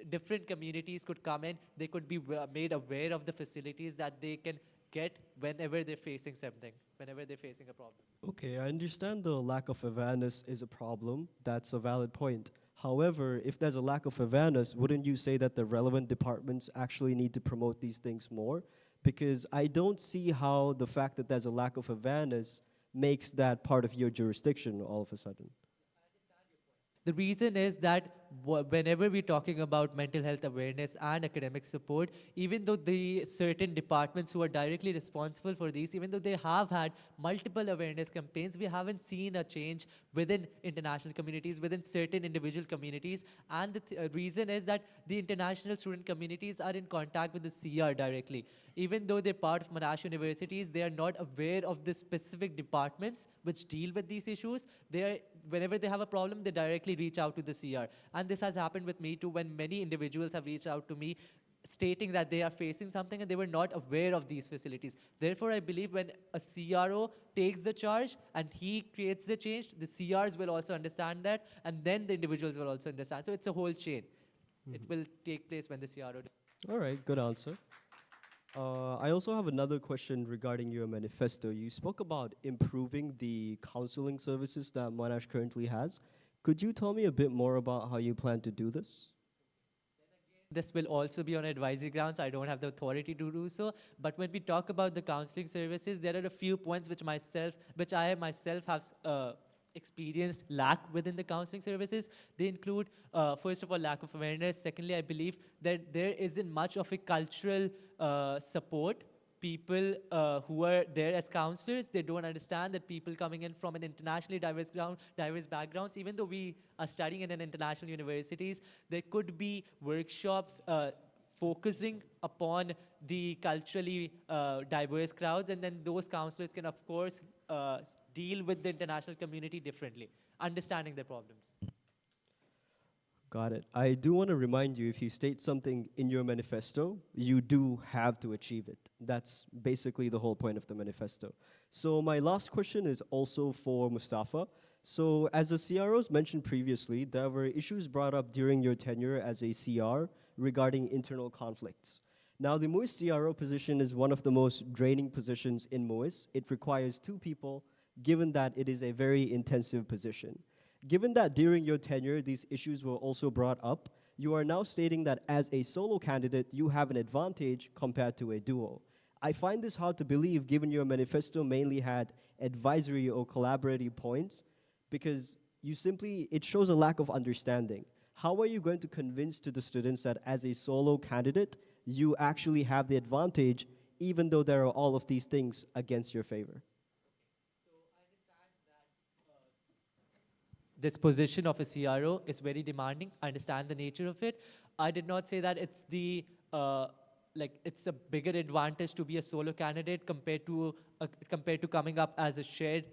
different communities could come in, they could be made aware of the facilities that they can get whenever they're facing something, whenever they're facing a problem. Okay, I understand the lack of awareness is a problem. That's a valid point. However, if there's a lack of awareness, wouldn't you say that the relevant departments actually need to promote these things more? Because I don't see how the fact that there's a lack of awareness makes that part of your jurisdiction all of a sudden. The reason is that whenever we're talking about mental health awareness and academic support, even though the certain departments who are directly responsible for these, even though they have had multiple awareness campaigns, we haven't seen a change within international communities, within certain individual communities. And the reason is that the international student communities are in contact with the CR directly. Even though they're part of Monash universities, they are not aware of the specific departments which deal with these issues. Whenever they have a problem, they directly reach out to the CR. And this has happened with me too, when many individuals have reached out to me stating that they are facing something and they were not aware of these facilities. Therefore, I believe when a CRO takes the charge and he creates the change, the CRs will also understand that, and then the individuals will also understand. So it's a whole chain. It will take place when the CRO. All right, good answer. I also have another question regarding your manifesto. You spoke about improving the counseling services that Monash currently has. Could you tell me a bit more about how you plan to do this? This will also be on advisory grounds. I don't have the authority to do so. But when we talk about the counseling services, there are a few points which I myself have experienced lack within the counseling services. They include, first of all, lack of awareness. Secondly, I believe that there isn't much of a cultural support. People who are there as counselors, they don't understand that people coming in from an internationally diverse backgrounds, even though we are studying in an international universities, there could be workshops focusing upon the culturally diverse crowds, and then those counselors can, of course, deal with the international community differently, understanding their problems. Got it. I do want to remind you, if you state something in your manifesto, you do have to achieve it. That's basically the whole point of the manifesto. So my last question is also for Mustafa. So as the CROs mentioned previously, there were issues brought up during your tenure as a CR regarding internal conflicts. Now, the MUISS CRO position is one of the most draining positions in MUISS. It requires 2 people, given that it is a very intensive position. Given that during your tenure, these issues were also brought up, you are now stating that as a solo candidate, you have an advantage compared to a duo. I find this hard to believe, given your manifesto mainly had advisory or collaborative points, because it shows a lack of understanding. How are you going to convince to the students that as a solo candidate, you actually have the advantage, even though there are all of these things against your favor? This position of a CRO is very demanding. I understand the nature of it. I did not say that it's it's a bigger advantage to be a solo candidate compared to coming up as a shared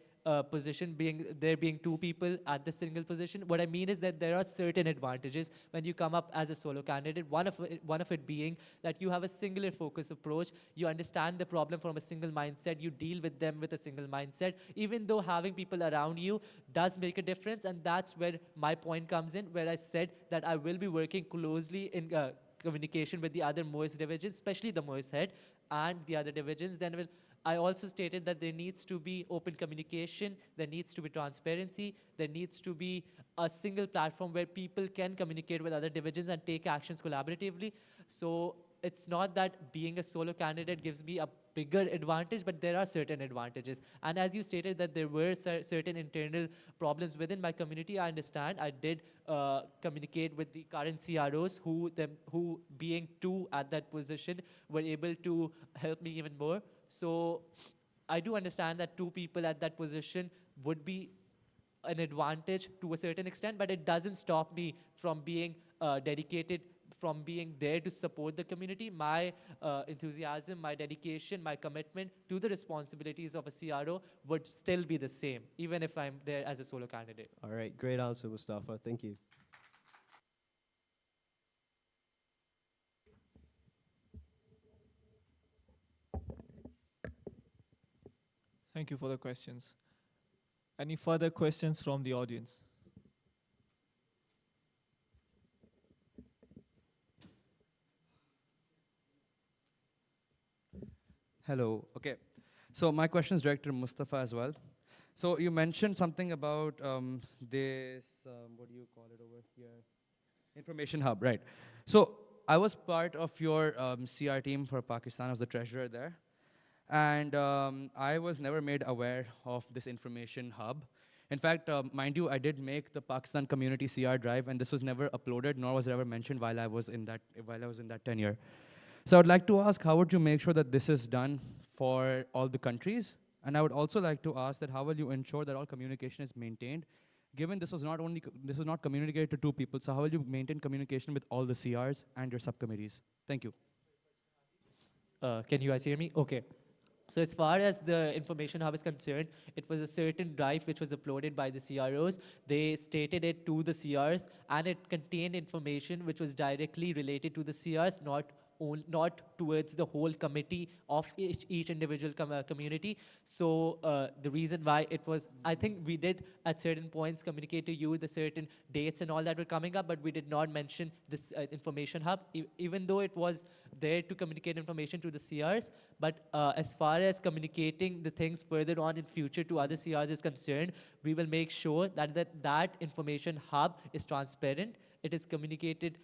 position, being 2 people at the single position. What I mean is that there are certain advantages when you come up as a solo candidate. One of it being that you have a singular focus approach. You understand the problem from a single mindset. You deal with them with a single mindset. Even though having people around you does make a difference, and that's where my point comes in, where I said that I will be working closely in communication with the other MUISS divisions, especially the MUISS head and the other divisions. I also stated that there needs to be open communication, there needs to be transparency, there needs to be a single platform where people can communicate with other divisions and take actions collaboratively. So it's not that being a solo candidate gives me a bigger advantage, but there are certain advantages. And as you stated that there were certain internal problems within my community, I understand. I did communicate with the current CROs who being 2 at that position were able to help me even more. So I do understand that two people at that position would be an advantage to a certain extent, but it doesn't stop me from being dedicated, from being there to support the community. My enthusiasm, my dedication, my commitment to the responsibilities of a CRO would still be the same, even if I'm there as a solo candidate. All right, great answer, Mustafa. Thank you. Thank you for the questions. Any further questions from the audience? Hello. Okay. So my question is directed to Mustafa as well. So you mentioned something about this, what do you call it over here? Information hub, right. So I was part of your CR team for Pakistan. I was the treasurer there. And I was never made aware of this information hub. In fact, mind you, I did make the Pakistan Community CR drive, and this was never uploaded, nor was it ever mentioned while I was in that tenure. So I would like to ask, how would you make sure that this is done for all the countries? And I would also like to ask that how will you ensure that all communication is maintained? Given this was not communicated to two people, so how will you maintain communication with all the CRs and your subcommittees? Thank you. Can you guys hear me? Okay. So as far as the information hub is concerned, it was a certain drive which was uploaded by the CROs. They stated it to the CRs, and it contained information which was directly related to the CRs, not towards the whole committee of each individual community. So the reason why it was, I think we did at certain points communicate to you the certain dates and all that were coming up, but we did not mention this information hub, even though it was there to communicate information to the CRs. But as far as communicating the things further on in future to other CRs is concerned, we will make sure that information hub is transparent. It is communicated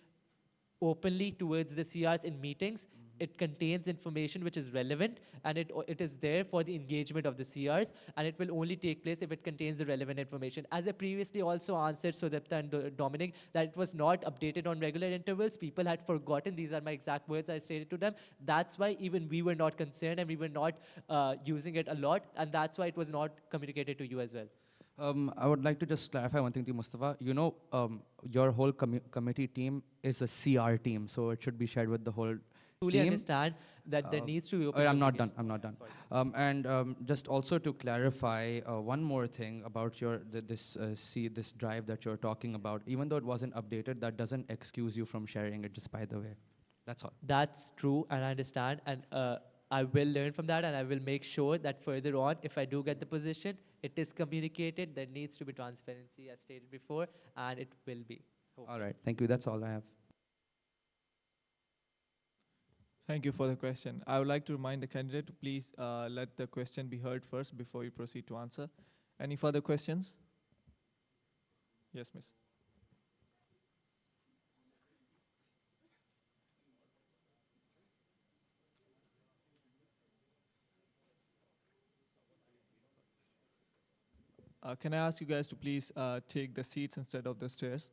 openly towards the CRs in meetings. It contains information which is relevant, and it is there for the engagement of the CRs, and it will only take place if it contains the relevant information. As I previously also answered Sudipta and Dominic, that it was not updated on regular intervals. People had forgotten. These are my exact words I stated to them. That's why even we were not concerned, and we were not using it a lot, and that's why it was not communicated to you as well. I would like to just clarify one thing to you, Mustafa. You know, your whole committee team is a CR team, so it should be shared with the whole Truly team. understand that there needs to be open I'm not done. communication. I'm not done. Sorry. And just also to clarify one more thing about this drive that you're talking about. Even though it wasn't updated, that doesn't excuse you from sharing it. Just by the way, that's all. That's true, and I understand, and I will learn from that, and I will make sure that further on, if I do get the position, it is communicated. There needs to be transparency, as stated before, and it will be. All right. Thank you. That's all I have. Thank you for the question. I would like to remind the candidate to please let the question be heard first before you proceed to answer. Any further questions? Yes, miss. Can I ask you guys to please take the seats instead of the stairs?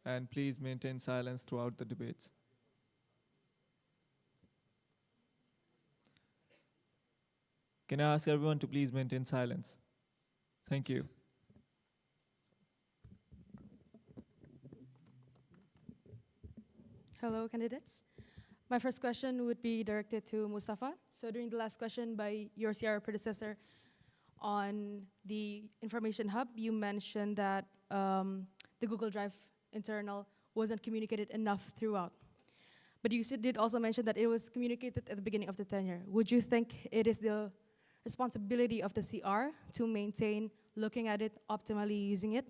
And please maintain silence throughout the debates. Can I ask everyone to please maintain silence? Thank you. Hello, candidates. My first question would be directed to Mustafa. So during the last question by your CR predecessor on the information hub, you mentioned that the Google Drive internal wasn't communicated enough throughout. But you did also mention that it was communicated at the beginning of the tenure. Would you think it is the responsibility of the CR to maintain looking at it, optimally using it?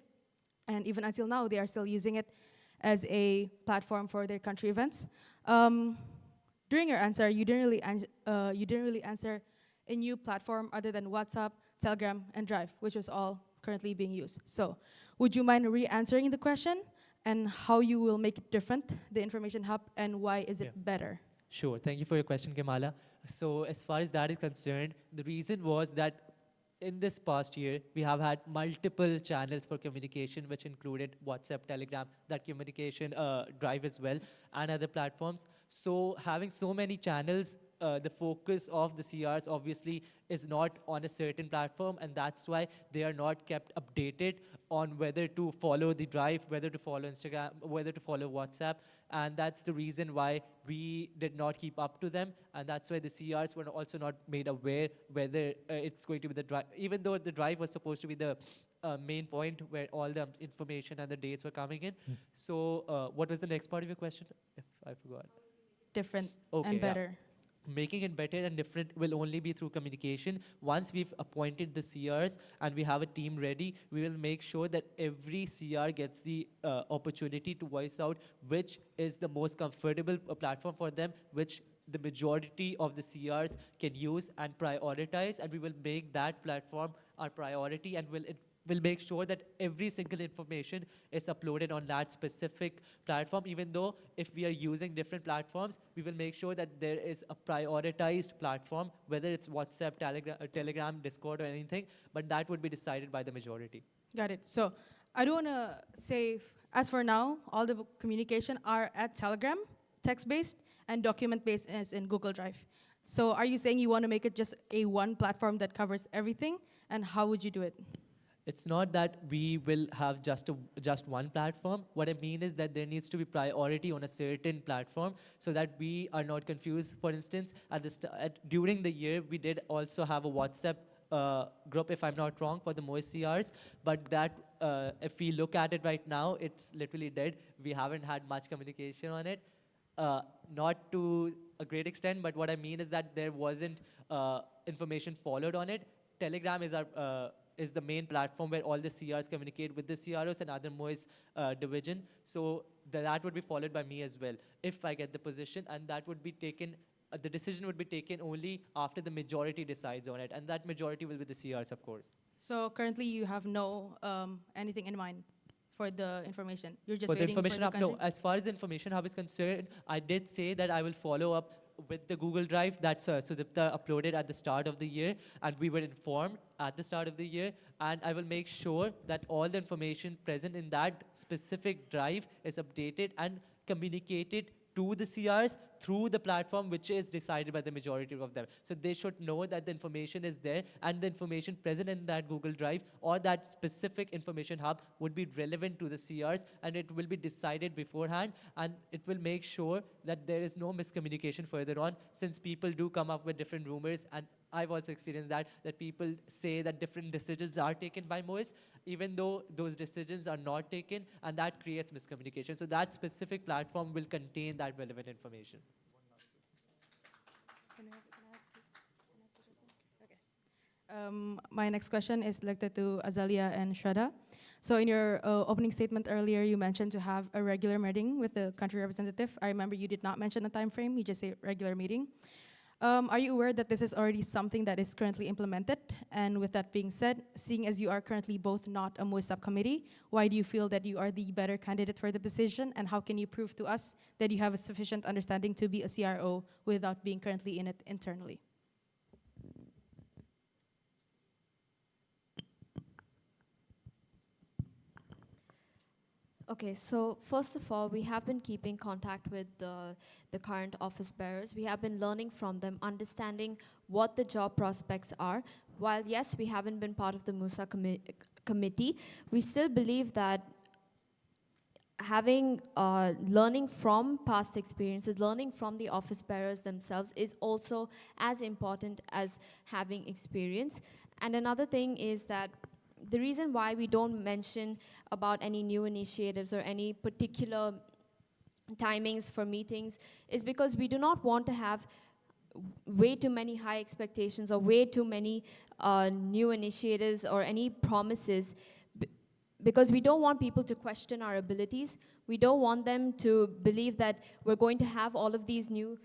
And even until now, they are still using it as a platform for their country events. During your answer, you didn't really answer a new platform other than WhatsApp, Telegram, and Drive, which was all currently being used. So would you mind re-answering the question and how you will make it different, the information hub, and why is it better? Sure. Thank you for your question, Kamala. So as far as that is concerned, the reason was that in this past year, we have had multiple channels for communication, which included WhatsApp, Telegram, that communication drive as well, and other platforms. So having so many channels the focus of the CRs obviously is not on a certain platform, and that's why they are not kept updated on whether to follow the drive, whether to follow Instagram, whether to follow WhatsApp, and that's the reason why we did not keep up to them, and that's why the CRs were also not made aware whether it's going to be the drive, even though the drive was supposed to be the main point where all the information and the dates were coming in. So what was the next part of your question? If I forgot. Different Okay, and yeah. better. Making it better and different will only be through communication. Once we've appointed the CRs and we have a team ready, we will make sure that every CR gets the opportunity to voice out which is the most comfortable platform for them, which the majority of the CRs can use and prioritize, and we will make that platform our priority, and will make sure that every single information is uploaded on that specific platform. Even though if we are using different platforms, we will make sure that there is a prioritized platform, whether it's WhatsApp, Telegram, Discord, or anything, but that would be decided by the majority. Got it. So I do want to say, as for now, all the communication are at Telegram, text-based, and document-based is in Google Drive. So are you saying you want to make it just a one platform that covers everything? And how would you do it? It's not that we will have just one platform. What I mean is that there needs to be priority on a certain platform so that we are not confused. For instance, during the year, we did also have a WhatsApp group, if I'm not wrong, for the MUISS CRs. But that, if we look at it right now, it's literally dead. We haven't had much communication on it. Not to a great extent, but what I mean is that there wasn't information followed on it. Telegram is the main platform where all the CRs communicate with the CROs and other MUISS division. So that would be followed by me as well, if I get the position, and that would be taken, the decision would be taken only after the majority decides on it, and that majority will be the CRs, of course. So currently you have no anything in mind for the information? You're just For the waiting information for the hub, no. country? As far as the information hub is concerned, I did say that I will follow up with the Google Drive that Sudipta uploaded at the start of the year, and we were informed at the start of the year, and I will make sure that all the information present in that specific drive is updated and communicated to the CRs through the platform which is decided by the majority of them. So they should know that the information is there, and the information present in that Google Drive or that specific information hub would be relevant to the CRs, and it will be decided beforehand, and it will make sure that there is no miscommunication further on, since people do come up with different rumors, and I've also experienced that people say that different decisions are taken by MUISS, even though those decisions are not taken, and that creates miscommunication. So that specific platform will contain that relevant information. My next question is related to Azalia and Shraddha. So in your opening statement earlier, you mentioned to have a regular meeting with the country representative. I remember you did not mention a time frame, you just say regular meeting. Are you aware that this is already something that is currently implemented? And with that being said, seeing as you are currently both not a MUISS subcommittee, why do you feel that you are the better candidate for the position? And how can you prove to us that you have a sufficient understanding to be a CRO without being currently in it internally? Okay, so first of all, we have been keeping contact with the current office bearers. We have been learning from them, understanding what the job prospects are. While yes, we haven't been part of the MUSA committee, we still believe that having learning from past experiences, learning from the office bearers themselves is also as important as having experience. And another thing is that the reason why we don't mention about any new initiatives or any particular timings for meetings is because we do not want to have way too many high expectations or way too many new initiatives or any promises, because we don't want people to question our abilities. We don't want them to believe that we're going to have all of these new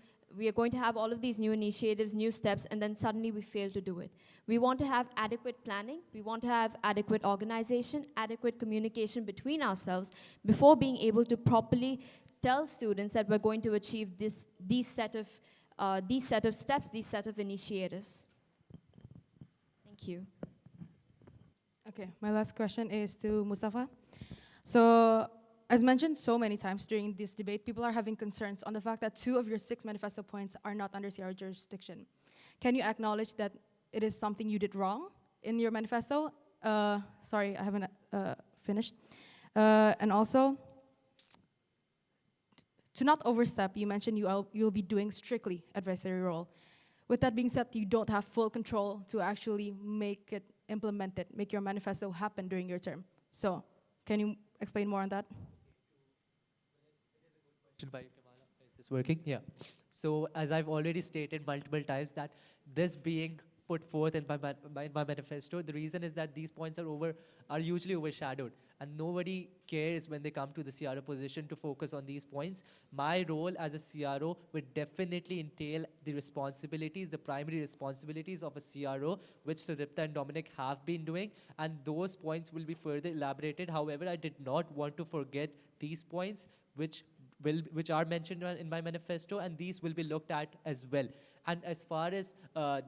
initiatives, new steps, and then suddenly we fail to do it. We want to have adequate planning, we want to have adequate organization, adequate communication between ourselves before being able to properly tell students that we're going to achieve these set of steps, these set of initiatives. Thank you. Okay, my last question is to Mustafa. So As mentioned so many times during this debate, people are having concerns on the fact that 2 of your 6 manifesto points are not under CRO jurisdiction. Can you acknowledge that it is something you did wrong in your manifesto? Sorry, I haven't finished. And also, to not overstep, you mentioned you'll be doing strictly advisory role. With that being said, you don't have full control to actually make it implemented, make your manifesto happen during your term. So, can you explain more on that? By Kamala. Is this working? Yeah. So as I've already stated multiple times that this being put forth in my manifesto, the reason is that these points are usually overshadowed, and nobody cares when they come to the CRO position to focus on these points. My role as a CRO would definitely entail the responsibilities, the primary responsibilities of a CRO, which Sudipta and Dominic have been doing, and those points will be further elaborated. However, I did not want to forget these points, which are mentioned in my manifesto, and these will be looked at as well. And as far as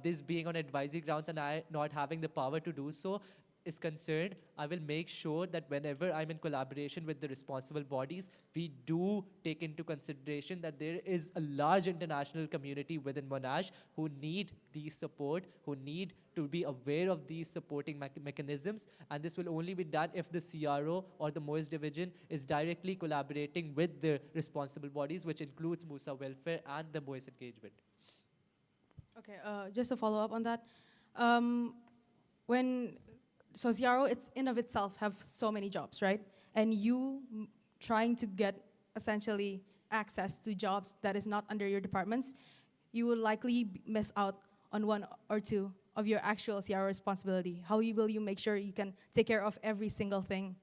this being on advisory grounds and I not having the power to do so is concerned, I will make sure that whenever I'm in collaboration with the responsible bodies, we do take into consideration that there is a large international community within Monash who need the support, who need to be aware of these supporting mechanisms, and this will only be done if the CRO or the MUISS division is directly collaborating with the responsible bodies, which includes MUSA welfare and the MUISS engagement. Okay, just to follow up on that, so CRO, it's in of itself have so many jobs, right? And you trying to get essentially access to jobs that is not under your departments, you will likely miss out on 1 or 2 of your actual CRO responsibility. How will you make sure you can take care of every single thing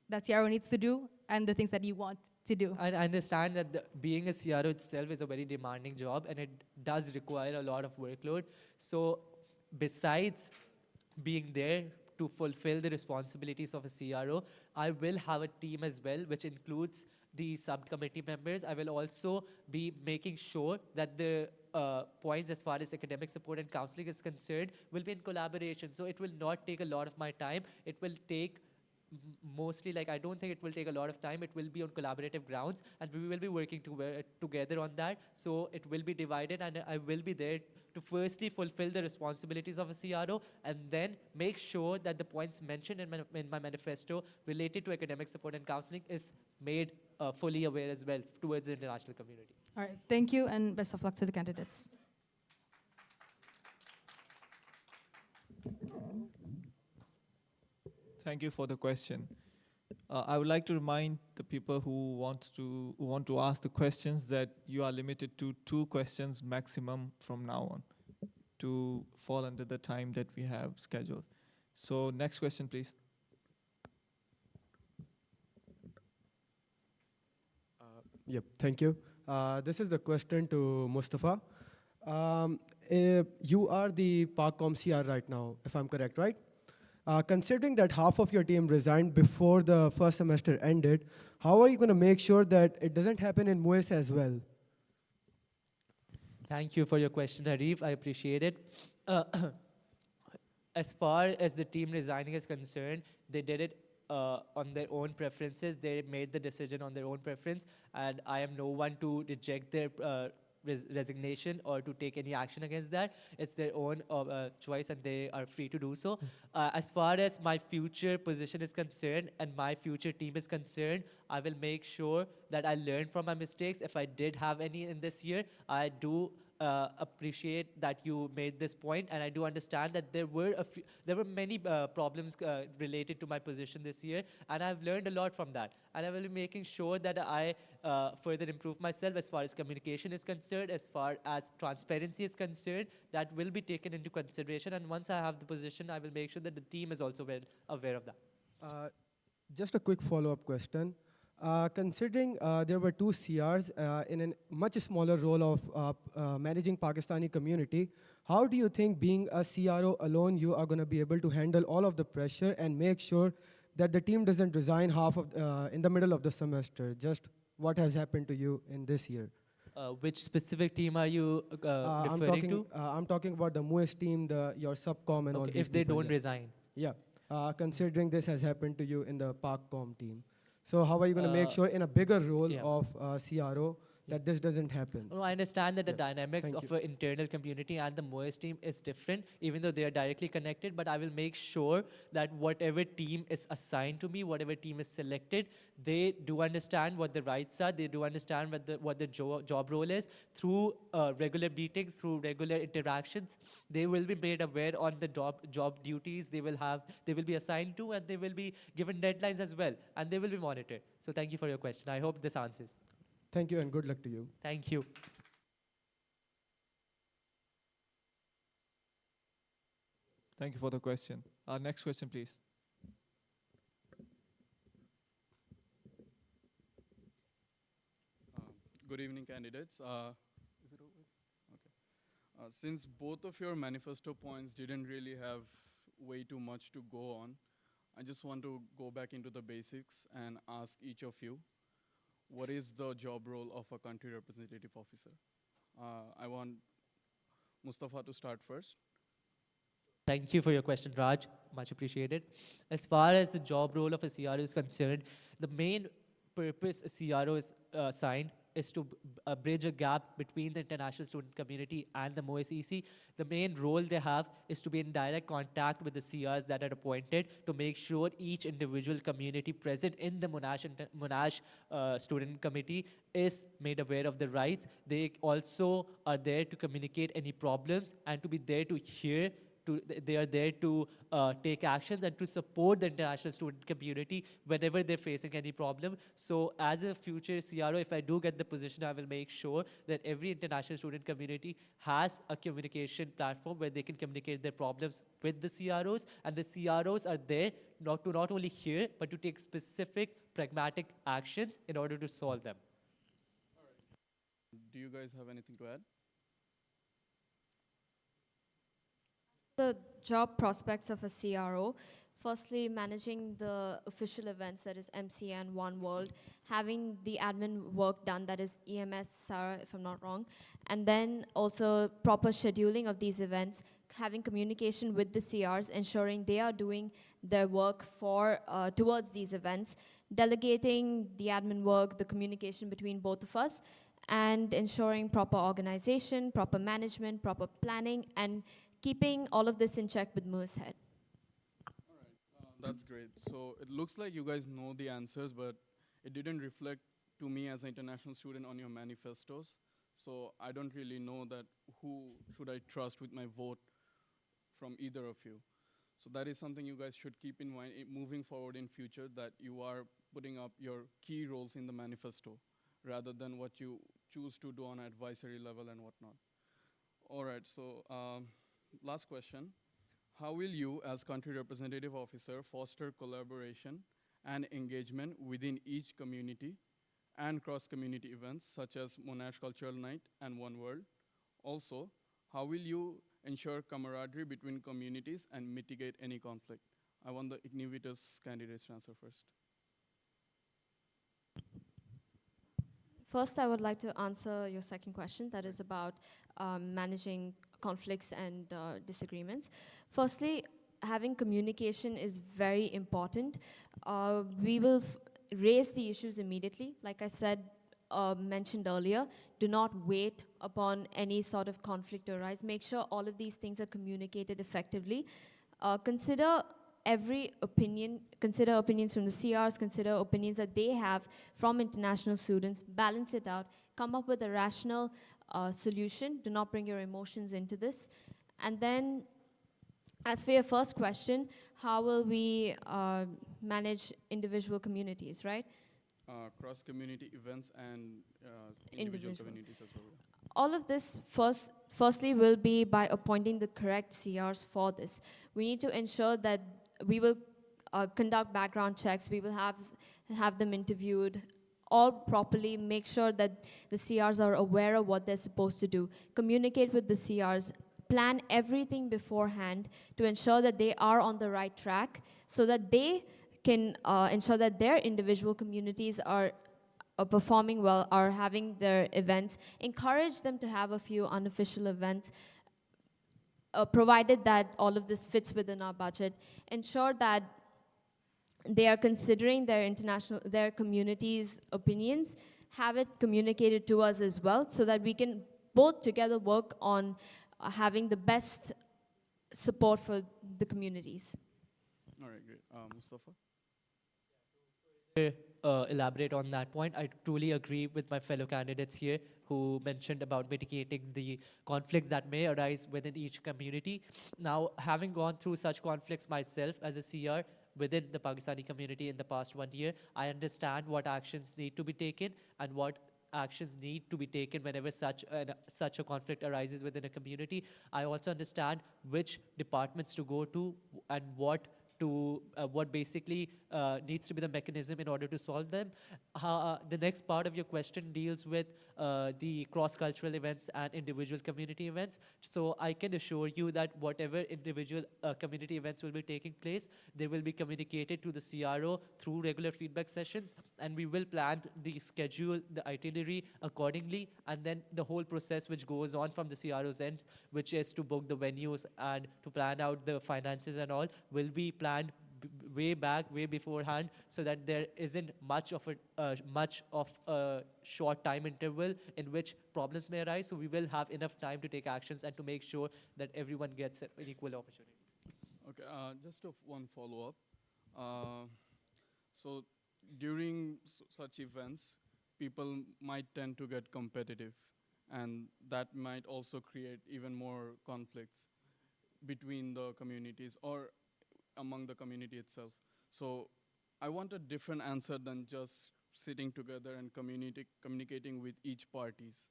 that CRO needs to do and the things that you want to do? I understand that being a CRO itself is a very demanding job, and it does require a lot of workload. So besides being there to fulfill the responsibilities of a CRO, I will have a team as well, which includes the subcommittee members. I will also be making sure that the points as far as academic support and counseling is concerned will be in collaboration. So it will not take a lot of my time. It will take mostly, I don't think it will take a lot of time. It will be on collaborative grounds, and we will be working together on that. So it will be divided, and I will be there to firstly fulfill the responsibilities of a CRO, and then make sure that the points mentioned in my manifesto related to academic support and counseling is made fully aware as well towards the international community. All right, thank you, and best of luck to the candidates. Thank you for the question. I would like to remind the people who want to ask the questions that you are limited to 2 questions maximum from now on to fall under the time that we have scheduled. So next question, please. Yep, thank you. This is the question to Mustafa. You are the PARCOM CR right now, if I'm correct, right? Considering that half of your team resigned before the first semester ended, how are you going to make sure that it doesn't happen in MUISS as well? Thank you for your question, Harif. I appreciate it. As far as the team resigning is concerned, they did it on their own preferences. They made the decision on their own preference, and I am no one to reject their resignation or to take any action against that. It's their own choice, and they are free to do so. As far as my future position is concerned and my future team is concerned, I will make sure that I learn from my mistakes. If I did have any in this year, I do appreciate that you made this point, and I do understand that there were many problems related to my position this year, and I've learned a lot from that. And I will be making sure that I further improve myself as far as communication is concerned, as far as transparency is concerned. That will be taken into consideration, and once I have the position, I will make sure that the team is also well aware of that. Just a quick follow-up question. Considering there were 2 CRs in a much smaller role of managing Pakistani community, how do you think being a CRO alone, you are going to be able to handle all of the pressure and make sure that the team doesn't resign in the middle of the semester? Just what has happened to you in this year? Which specific team are you referring to? I'm talking about the MUISS team, your subcom and all these if they people, don't resign. Yeah. Considering this has happened to you in the PARCOM team. So how are you going to make Uh, sure in a bigger role yeah. of CRO that this doesn't happen? No, I understand that the Yeah. dynamics Thank of you. an internal community and the MUISS team is different, even though they are directly connected. But I will make sure that whatever team is assigned to me, whatever team is selected, they do understand what the rights are. They do understand what the job role is. Through regular meetings, through regular interactions, they will be made aware on the job duties they will be assigned to, and they will be given deadlines as well, and they will be monitored. So thank you for your question. I hope this answers. Thank you and good luck to you. Thank you. Thank you for the question. Next question, please. Good evening, candidates. Is it over? Okay. Since both of your manifesto points didn't really have way too much to go on, I just want to go back into the basics and ask each of you, what is the job role of a country representative officer? I want Mustafa to start first. Thank you for your question, Raj. Much appreciated. As far as the job role of a CRO is concerned, the main purpose a CRO is assigned is to bridge a gap between the international student community and the MUISS EC. The main role they have is to be in direct contact with the CRs that are appointed to make sure each individual community present in the Monash student committee is made aware of the rights. They also are there to communicate any problems and to be there to hear. They are there to take actions and to support the international student community whenever they're facing any problem. So as a future CRO, if I do get the position, I will make sure that every international student community has a communication platform where they can communicate their problems with the CROs, and the CROs are there not only hear, but to take specific pragmatic actions in order to solve them. Do you guys have anything to add? The job prospects of a CRO, firstly, managing the official events, that is MCA and One World, having the admin work done, that is EMS, Sarah, if I'm not wrong, and then also proper scheduling of these events, having communication with the CRs, ensuring they are doing their work towards these events, delegating the admin work, the communication between both of us, and ensuring proper organization, proper management, proper planning, and keeping all of this in check with MUISS head. All right, that's great. So it looks like you guys know the answers, but it didn't reflect to me as an international student on your manifestos. So I don't really know that who should I trust with my vote from either of you. So that is something you guys should keep in mind moving forward in future, that you are putting up your key roles in the manifesto rather than what you choose to do on an advisory level and whatnot. All right, so last question. How will you, as country representative officer, foster collaboration and engagement within each community and cross-community events such as Monash Cultural Night and One World? Also, how will you ensure camaraderie between communities and mitigate any conflict? I want the Ignivitus candidates to answer first. First, I would like to answer your second question, that is about managing conflicts and disagreements. Firstly, having communication is very important. We will raise the issues immediately. Like I said, mentioned earlier, do not wait upon any sort of conflict to arise. Make sure all of these things are communicated effectively. Consider every opinion, consider opinions from the CRs, consider opinions that they have from international students, balance it out, come up with a rational solution. Do not bring your emotions into this. And then, as for your first question, how will we manage individual communities, right? Cross-community events and individual communities as well. All of this firstly will be by appointing the correct CRs for this. We need to ensure that we will conduct background checks, we will have them interviewed, all properly, make sure that the CRs are aware of what they're supposed to do. Communicate with the CRs, plan everything beforehand to ensure that they are on the right track so that they can ensure that their individual communities are performing well, are having their events. Encourage them to have a few unofficial events, provided that all of this fits within our budget. Ensure that they are considering their community's opinions, have it communicated to us as well, so that we can both together work on having the best support for the communities. All right, great. Mustafa? Elaborate on that point. I truly agree with my fellow candidates here who mentioned about mitigating the conflicts that may arise within each community. Now, having gone through such conflicts myself as a CR within the Pakistani community in the past 1 year, I understand what actions need to be taken and what actions need to be taken whenever such a conflict arises within a community. I also understand which departments to go to and what basically needs to be the mechanism in order to solve them. The next part of your question deals with the cross-cultural events and individual community events. So I can assure you that whatever individual community events will be taking place, they will be communicated to the CRO through regular feedback sessions, and we will plan the schedule, the itinerary accordingly, and then the whole process which goes on from the CRO's end, which is to book the venues and to plan out the finances and all, will be planned way beforehand, so that there isn't much of a short time interval in which problems may arise. So we will have enough time to take actions and to make sure that everyone gets an equal opportunity. Okay, just one follow-up. So during such events, people might tend to get competitive, and that might also create even more conflicts between the communities or among the community itself. So I want a different answer than just sitting together and communicating with each parties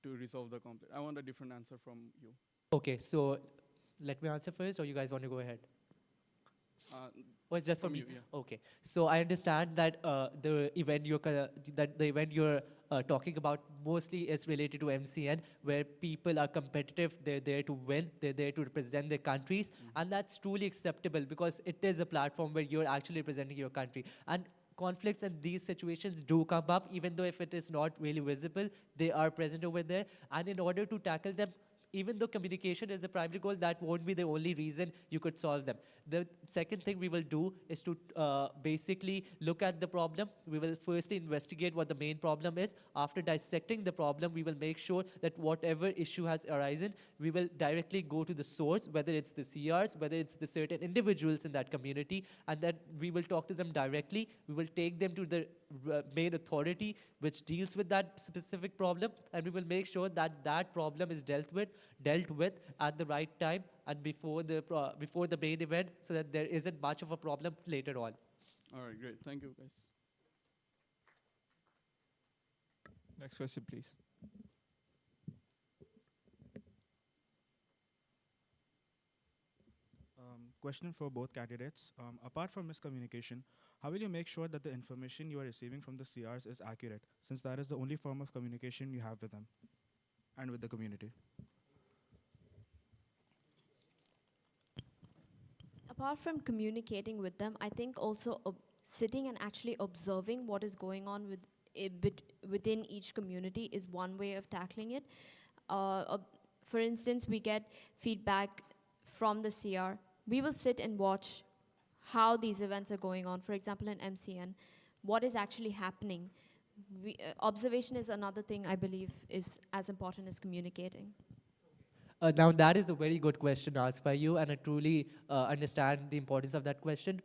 to resolve the conflict. I want a different answer from you. Okay, so let me answer first, or you guys want to go ahead? Or it's just for From me? you, yeah. Okay. So I understand that the event you're talking about mostly is related to MCN, where people are competitive. They're there to win. They're there to represent their countries, and that's truly acceptable because it is a platform where you're actually representing your country. And conflicts and these situations do come up, even though if it is not really visible, they are present over there. And in order to tackle them, even though communication is the primary goal, that won't be the only reason you could solve them. The second thing we will do is to basically look at the problem. We will firstly investigate what the main problem is. After dissecting the problem, we will make sure that whatever issue has arisen, we will directly go to the source, whether it's the CRs, whether it's the certain individuals in that community, and then we will talk to them directly. We will take them to the main authority which deals with that specific problem, and we will make sure that that problem is dealt with at the right time and before the main event, so that there isn't much of a problem later on. All right, great. Thank you, guys. Next question, please. Question for both candidates. Apart from miscommunication, how will you make sure that the information you are receiving from the CRs is accurate, since that is the only form of communication you have with them and with the community? Apart from communicating with them, I think also sitting and actually observing what is going on within each community is one way of tackling it. For instance, we get feedback from the CR. We will sit and watch how these events are going on. For example, in MCN, what is actually happening. Observation is another thing I believe is as important as communicating. Now that is a very good question asked by you, and I truly understand the importance of that question.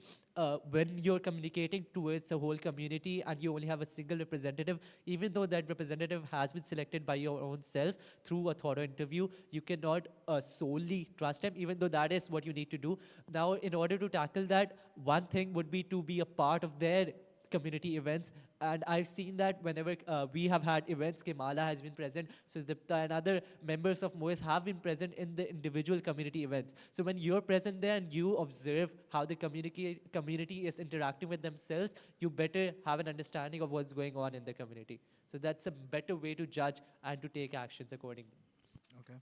When you're communicating towards a whole community and you only have a single representative, even though that representative has been selected by your own self through a thorough interview, you cannot solely trust him, even though that is what you need to do. Now, in order to tackle that, one thing would be to be a part of their community events, and I've seen that whenever we have had events, Kemala has been present, so Dipta and other members of MUISS have been present in the individual community events. So when you're present there and you observe how the community is interacting with themselves, you better have an understanding of what's going on in the community. So that's a better way to judge and to take actions accordingly. Okay.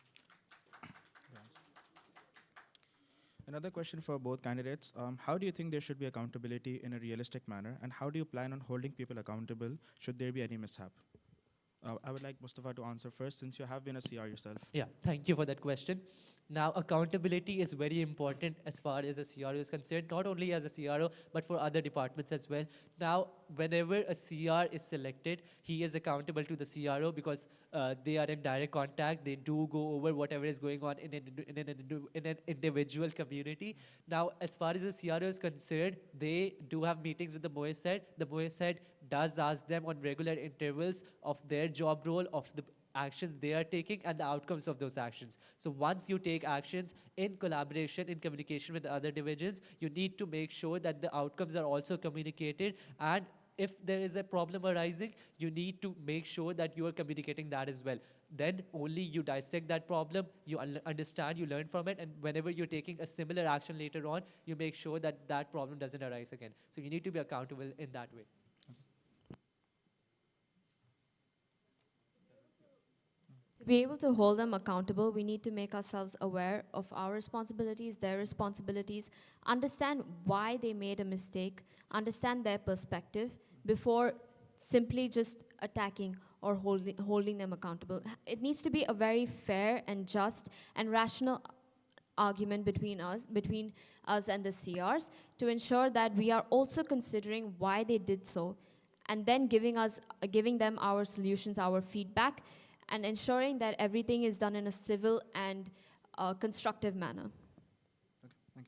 Another question for both candidates. How do you think there should be accountability in a realistic manner, and how do you plan on holding people accountable should there be any mishap? I would like Mustafa to answer first, since you have been a CR yourself. Yeah, thank you for that question. Now, accountability is very important as far as a CRO is concerned, not only as a CRO, but for other departments as well. Now, whenever a CR is selected, he is accountable to the CRO because they are in direct contact. They do go over whatever is going on in an individual community. Now, as far as the CRO is concerned, they do have meetings with the MUISS head. The MUISS head does ask them on regular intervals of their job role, of the actions they are taking and the outcomes of those actions. So once you take actions in collaboration, in communication with the other divisions, you need to make sure that the outcomes are also communicated, and if there is a problem arising, you need to make sure that you are communicating that as well. Then only you dissect that problem, you understand, you learn from it, and whenever you're taking a similar action later on, you make sure that that problem doesn't arise again. So you need to be accountable in that way. To be able to hold them accountable, we need to make ourselves aware of our responsibilities, their responsibilities, understand why they made a mistake, understand their perspective before simply just attacking or holding them accountable. It needs to be a very fair and just and rational argument between us and the CRs to ensure that we are also considering why they did so, and then giving them our solutions, our feedback, and ensuring that everything is done in a civil and constructive manner. Okay, thank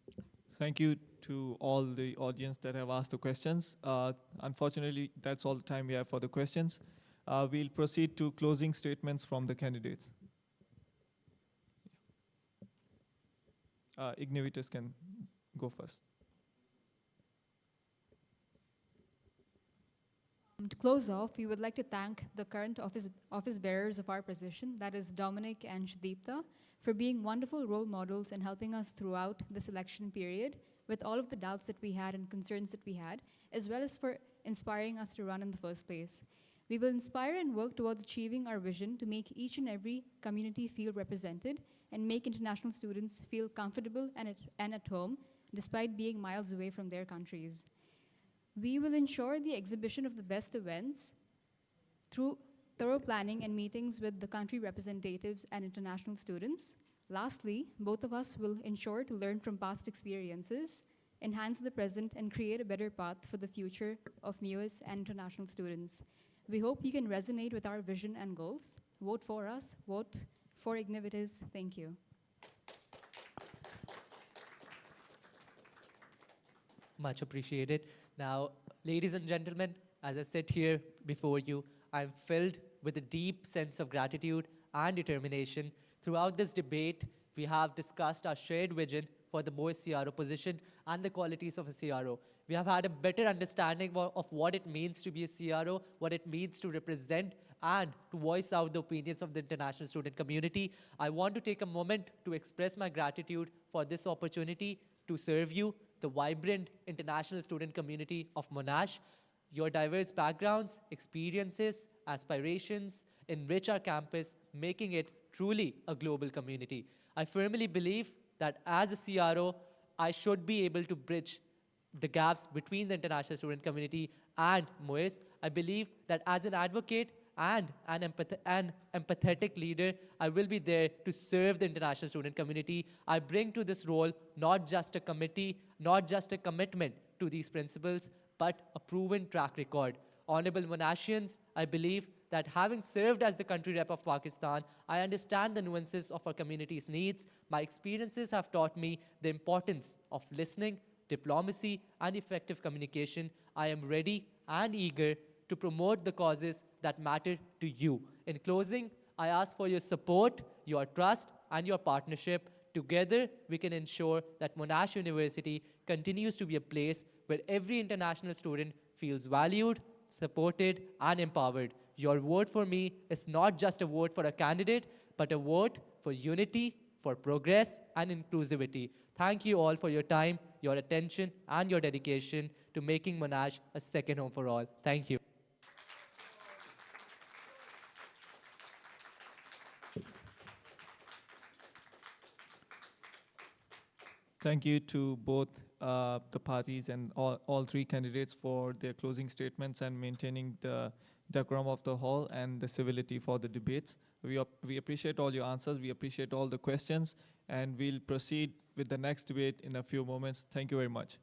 you. Thank you to all the audience that have asked the questions. Unfortunately, that's all the time we have for the questions. We'll proceed to closing statements from the candidates. Ignivitus can go first. To close off, we would like to thank the current office bearers of our position, that is Dominic and Shdeepta, for being wonderful role models and helping us throughout this election period with all of the doubts that we had and concerns that we had, as well as for inspiring us to run in the first place. We will inspire and work towards achieving our vision to make each and every community feel represented and make international students feel comfortable and at home, despite being miles away from their countries. We will ensure the exhibition of the best events through thorough planning and meetings with the country representatives and international students. Lastly, both of us will ensure to learn from past experiences, enhance the present, and create a better path for the future of MUISS and international students. We hope you can resonate with our vision and goals. Vote for us, vote for Ignivitus. Thank you. Much appreciated. Now, ladies and gentlemen, as I sit here before you, I'm filled with a deep sense of gratitude and determination. Throughout this debate, we have discussed our shared vision for the MUISS CRO position and the qualities of a CRO. We have had a better understanding of what it means to be a CRO, what it means to represent and to voice out the opinions of the international student community. I want to take a moment to express my gratitude for this opportunity to serve you, the vibrant international student community of Monash. Your diverse backgrounds, experiences, aspirations enrich our campus, making it truly a global community. I firmly believe that as a CRO, I should be able to bridge the gaps between the international student community and MUISS. I believe that as an advocate and an empathetic leader, I will be there to serve the international student community. I bring to this role not just a committee, not just a commitment to these principles, but a proven track record. Honorable Monashians, I believe that having served as the country rep of Pakistan, I understand the nuances of our community's needs. My experiences have taught me the importance of listening, diplomacy, and effective communication. I am ready and eager to promote the causes that matter to you. In closing, I ask for your support, your trust, and your partnership. Together, we can ensure that Monash University continues to be a place where every international student feels valued, supported, and empowered. Your vote for me is not just a vote for a candidate, but a vote for unity, for progress, and inclusivity. Thank you all for your time, your attention, and your dedication to making Monash a second home for all. Thank you. Thank you to both the parties and all three candidates for their closing statements and maintaining the decorum of the hall and the civility for the debates. We appreciate all your answers. We appreciate all the questions. And we'll proceed with the next debate in a few moments. Thank you very much.